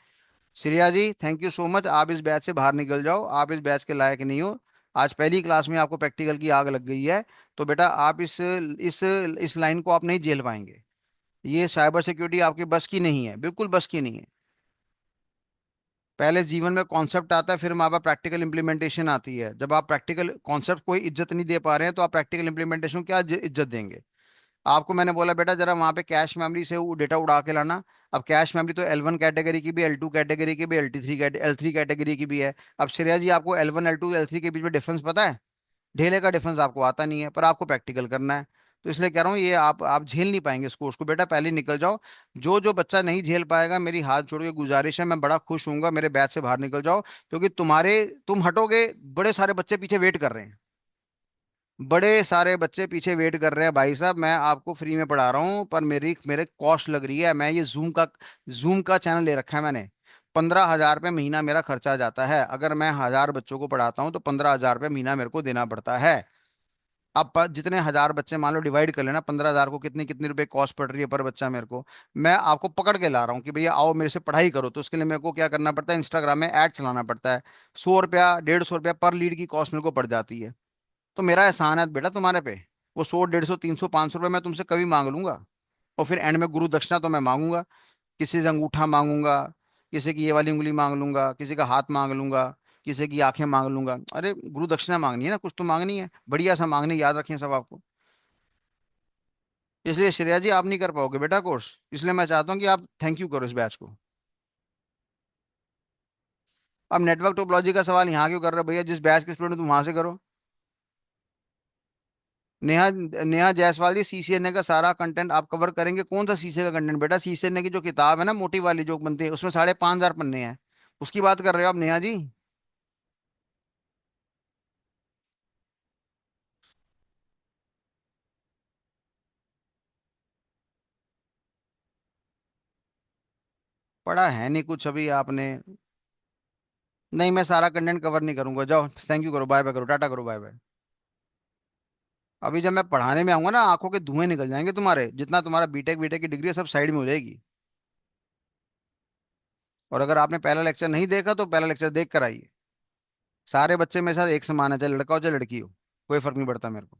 श्रेया जी, थैंक यू सो मच, आप इस बैच से बाहर निकल जाओ, आप इस बैच के लायक नहीं हो। आज पहली क्लास में आपको प्रैक्टिकल की आग लग गई है। तो बेटा आप इस लाइन को आप नहीं झेल पाएंगे। ये साइबर सिक्योरिटी आपके बस की नहीं है, बिल्कुल बस की नहीं है। पहले जीवन में कॉन्सेप्ट आता है, फिर हमारे पास प्रैक्टिकल इंप्लीमेंटेशन आती है। जब आप प्रैक्टिकल कॉन्सेप्ट को ही इज्जत नहीं दे पा रहे हैं तो आप प्रैक्टिकल इंप्लीमेंटेशन को क्या इज्जत देंगे? आपको मैंने बोला बेटा जरा वहां पे कैश मेमोरी से वो डेटा उड़ा के लाना। अब कैश मेमोरी तो L1 कैटेगरी की भी, L2 कैटेगरी की भी, L3 कैटेगरी की भी है। अब श्रेया जी, आपको L1 L2 L3 के बीच में डिफरेंस पता है? ढेले का डिफरेंस आपको आता नहीं है, पर आपको प्रैक्टिकल करना है। तो इसलिए कह रहा हूँ, ये आप झेल नहीं पाएंगे इस कोर्स को बेटा, पहले ही निकल जाओ। जो जो बच्चा नहीं झेल पाएगा, मेरी हाथ जोड़ के गुजारिश है, मैं बड़ा खुश हूंगा, मेरे बैच से बाहर निकल जाओ, क्योंकि तुम हटोगे, बड़े सारे बच्चे पीछे वेट कर रहे हैं। बड़े सारे बच्चे पीछे वेट कर रहे हैं भाई साहब, मैं आपको फ्री में पढ़ा रहा हूँ, पर मेरे कॉस्ट लग रही है। मैं ये जूम का चैनल ले रखा है मैंने। 15,000 रुपये महीना मेरा खर्चा जाता है, अगर मैं 1,000 बच्चों को पढ़ाता हूँ तो 15,000 रुपये महीना मेरे को देना पड़ता है। अब जितने 1,000 बच्चे मान लो डिवाइड कर लेना, 15,000 को कितनी कितनी रुपए कॉस्ट पड़ रही है पर बच्चा मेरे को। मैं आपको पकड़ के ला रहा हूँ कि भैया आओ मेरे से पढ़ाई करो, तो उसके लिए मेरे को क्या करना पड़ता है, इंस्टाग्राम में ऐड चलाना पड़ता है। 100 रुपया 150 रुपया पर लीड की कॉस्ट मेरे को पड़ जाती है। तो मेरा एहसान है बेटा तुम्हारे पे। वो 100 150 300 500 रुपये मैं तुमसे कभी मांग लूंगा। और फिर एंड में गुरु दक्षिणा तो मैं मांगूंगा। किसी से अंगूठा मांगूंगा, किसी की ये वाली उंगली मांग लूंगा, किसी का हाथ मांग लूंगा, किसी की आंखें मांग लूंगा। अरे गुरु दक्षिणा मांगनी है ना, कुछ तो मांगनी है, बढ़िया सा मांगनी, याद रखें सब आपको। इसलिए श्रेया जी, आप नहीं कर पाओगे बेटा कोर्स, इसलिए मैं चाहता हूँ कि आप थैंक यू करो इस बैच को। अब नेटवर्क टोपोलॉजी का सवाल यहाँ क्यों कर रहे हो भैया? जिस बैच के स्टूडेंट तुम वहां से करो। नेहा नेहा जायसवाल जी, सीसीएनए का सारा कंटेंट आप कवर करेंगे? कौन सा सीसीए का कंटेंट बेटा? सीसीएनए की जो किताब है ना, मोटी वाली जो बनती है, उसमें 5,500 पन्ने हैं। उसकी बात कर रहे हो आप नेहा जी? पढ़ा है नहीं कुछ अभी आपने। नहीं, मैं सारा कंटेंट कवर नहीं करूंगा, जाओ थैंक यू करो, बाय बाय करो, टाटा करो, बाय बाय। अभी जब मैं पढ़ाने में आऊंगा ना, आंखों के धुएं निकल जाएंगे तुम्हारे, जितना तुम्हारा बीटेक बीटेक की डिग्री है सब साइड में हो जाएगी। और अगर आपने पहला लेक्चर नहीं देखा तो पहला लेक्चर देख कर आइए। सारे बच्चे मेरे साथ एक समान है, चाहे लड़का हो चाहे लड़की हो, कोई फर्क नहीं पड़ता मेरे को।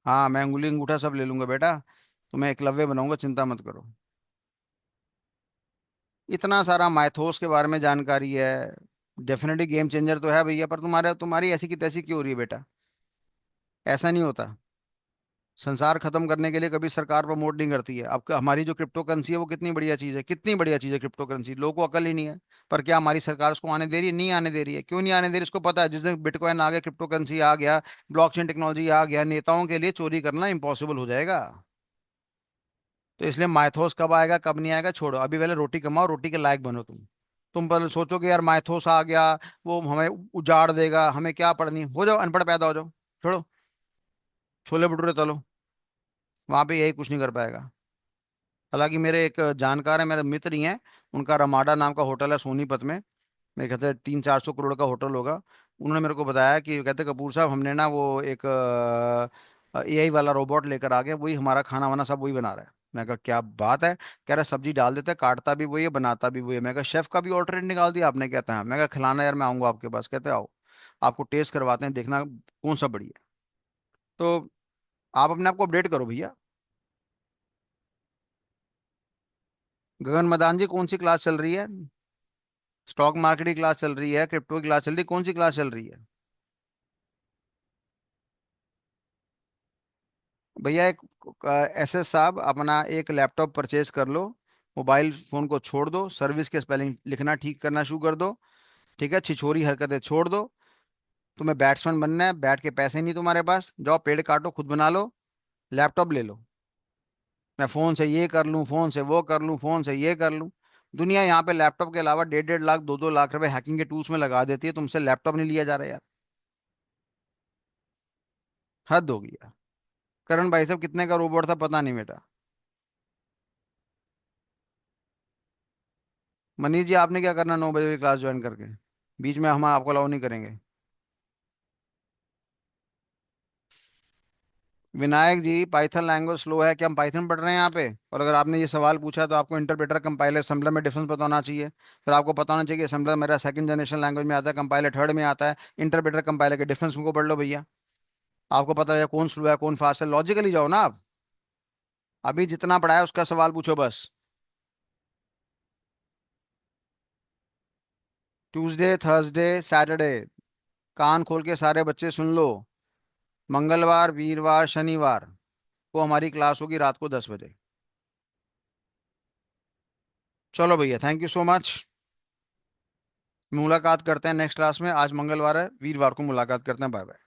हाँ, मैं उंगली अंगूठा सब ले लूंगा बेटा, तुम्हें एकलव्य बनाऊंगा, चिंता मत करो। इतना सारा माइथोस के बारे में जानकारी है। डेफिनेटली गेम चेंजर तो है भैया, पर तुम्हारी ऐसी की तैसी क्यों हो रही है बेटा? ऐसा नहीं होता। संसार खत्म करने के लिए कभी सरकार प्रमोट नहीं करती है। अब हमारी जो क्रिप्टो करेंसी है वो कितनी बढ़िया चीज है, कितनी बढ़िया चीज है क्रिप्टो करेंसी, लोगों को अकल ही नहीं है। पर क्या हमारी सरकार उसको आने दे रही है? नहीं आने दे रही है। क्यों नहीं आने दे रही? उसको पता है जिस दिन बिटकॉइन आ गया, क्रिप्टो करेंसी आ गया, ब्लॉकचेन टेक्नोलॉजी आ गया, नेताओं के लिए चोरी करना इम्पॉसिबल हो जाएगा। तो इसलिए माइथोस कब आएगा कब नहीं आएगा छोड़ो, अभी पहले रोटी कमाओ, रोटी के लायक बनो तुम। तुम पहले सोचोगे यार माइथोस आ गया, वो हमें उजाड़ देगा, हमें क्या पढ़नी, हो जाओ अनपढ़ पैदा हो जाओ, छोड़ो, छोले भटूरे तलो, वहां पे यही कुछ नहीं कर पाएगा। हालांकि मेरे एक जानकार है, मेरे मित्र ही हैं, उनका रमाडा नाम का होटल है सोनीपत में। मेरे कहते हैं 300 400 करोड़ का होटल होगा। उन्होंने मेरे को बताया कि कहते कपूर साहब, हमने ना वो एक एआई वाला रोबोट लेकर आ गए, वही हमारा खाना वाना सब वही बना रहा है। मैं कहा क्या बात है? कह रहा सब्जी डाल देता है, काटता भी वही है, बनाता भी वही है। मैं कहा शेफ का भी ऑल्टरनेट निकाल दिया आपने? कहता है मैं कहा खिलाना यार, मैं आऊंगा आपके पास। कहते आओ, आपको टेस्ट करवाते हैं, देखना कौन सा बढ़िया है। तो आप अपने आप को अपडेट करो भैया। गगन मदान जी, कौन सी क्लास चल रही है? स्टॉक मार्केट की क्लास चल रही है, क्रिप्टो की क्लास चल रही है, कौन सी क्लास चल रही है? भैया एक SS साहब, अपना एक लैपटॉप परचेज कर लो, मोबाइल फोन को छोड़ दो, सर्विस के स्पेलिंग लिखना ठीक करना शुरू कर दो। ठीक है, छिछोरी हरकतें छोड़ दो। तुम्हें बैट्समैन बनना है, बैट के पैसे नहीं तुम्हारे पास, जाओ पेड़ काटो, खुद बना लो, लैपटॉप ले लो। मैं फोन से ये कर लूं, फोन से वो कर लूं, फोन से ये कर लूं। दुनिया यहाँ पे लैपटॉप के अलावा 1.5 1.5 लाख 2 2 लाख रुपए हैकिंग के टूल्स में लगा देती है, तुमसे लैपटॉप नहीं लिया जा रहा यार। हद हो गई यार। करण भाई साहब कितने का रोबोट था पता नहीं बेटा। मनीष जी, आपने क्या करना 9 बजे की क्लास ज्वाइन करके? बीच में हम आपको अलाउ नहीं करेंगे। विनायक जी, पाइथन लैंग्वेज स्लो है, क्या हम पाइथन पढ़ रहे हैं यहाँ पे? और अगर आपने ये सवाल पूछा तो आपको इंटरप्रेटर कंपाइलर असेंबलर में डिफरेंस पता होना चाहिए। फिर आपको पता होना चाहिए कि असेंबलर मेरा सेकंड जनरेशन लैंग्वेज में आता है, कंपाइलर थर्ड में आता है। इंटरप्रेटर कंपाइलर के डिफरेंस को पढ़ लो भैया। आपको पता है कौन स्लो है कौन फास्ट है, लॉजिकली जाओ ना आप। अभी जितना पढ़ा है उसका सवाल पूछो बस। ट्यूसडे, थर्सडे, सैटरडे, कान खोल के सारे बच्चे सुन लो। मंगलवार, वीरवार, शनिवार को हमारी क्लास होगी रात को 10 बजे। चलो भैया, थैंक यू सो मच। मुलाकात करते हैं नेक्स्ट क्लास में। आज मंगलवार है, वीरवार को मुलाकात करते हैं। Bye bye.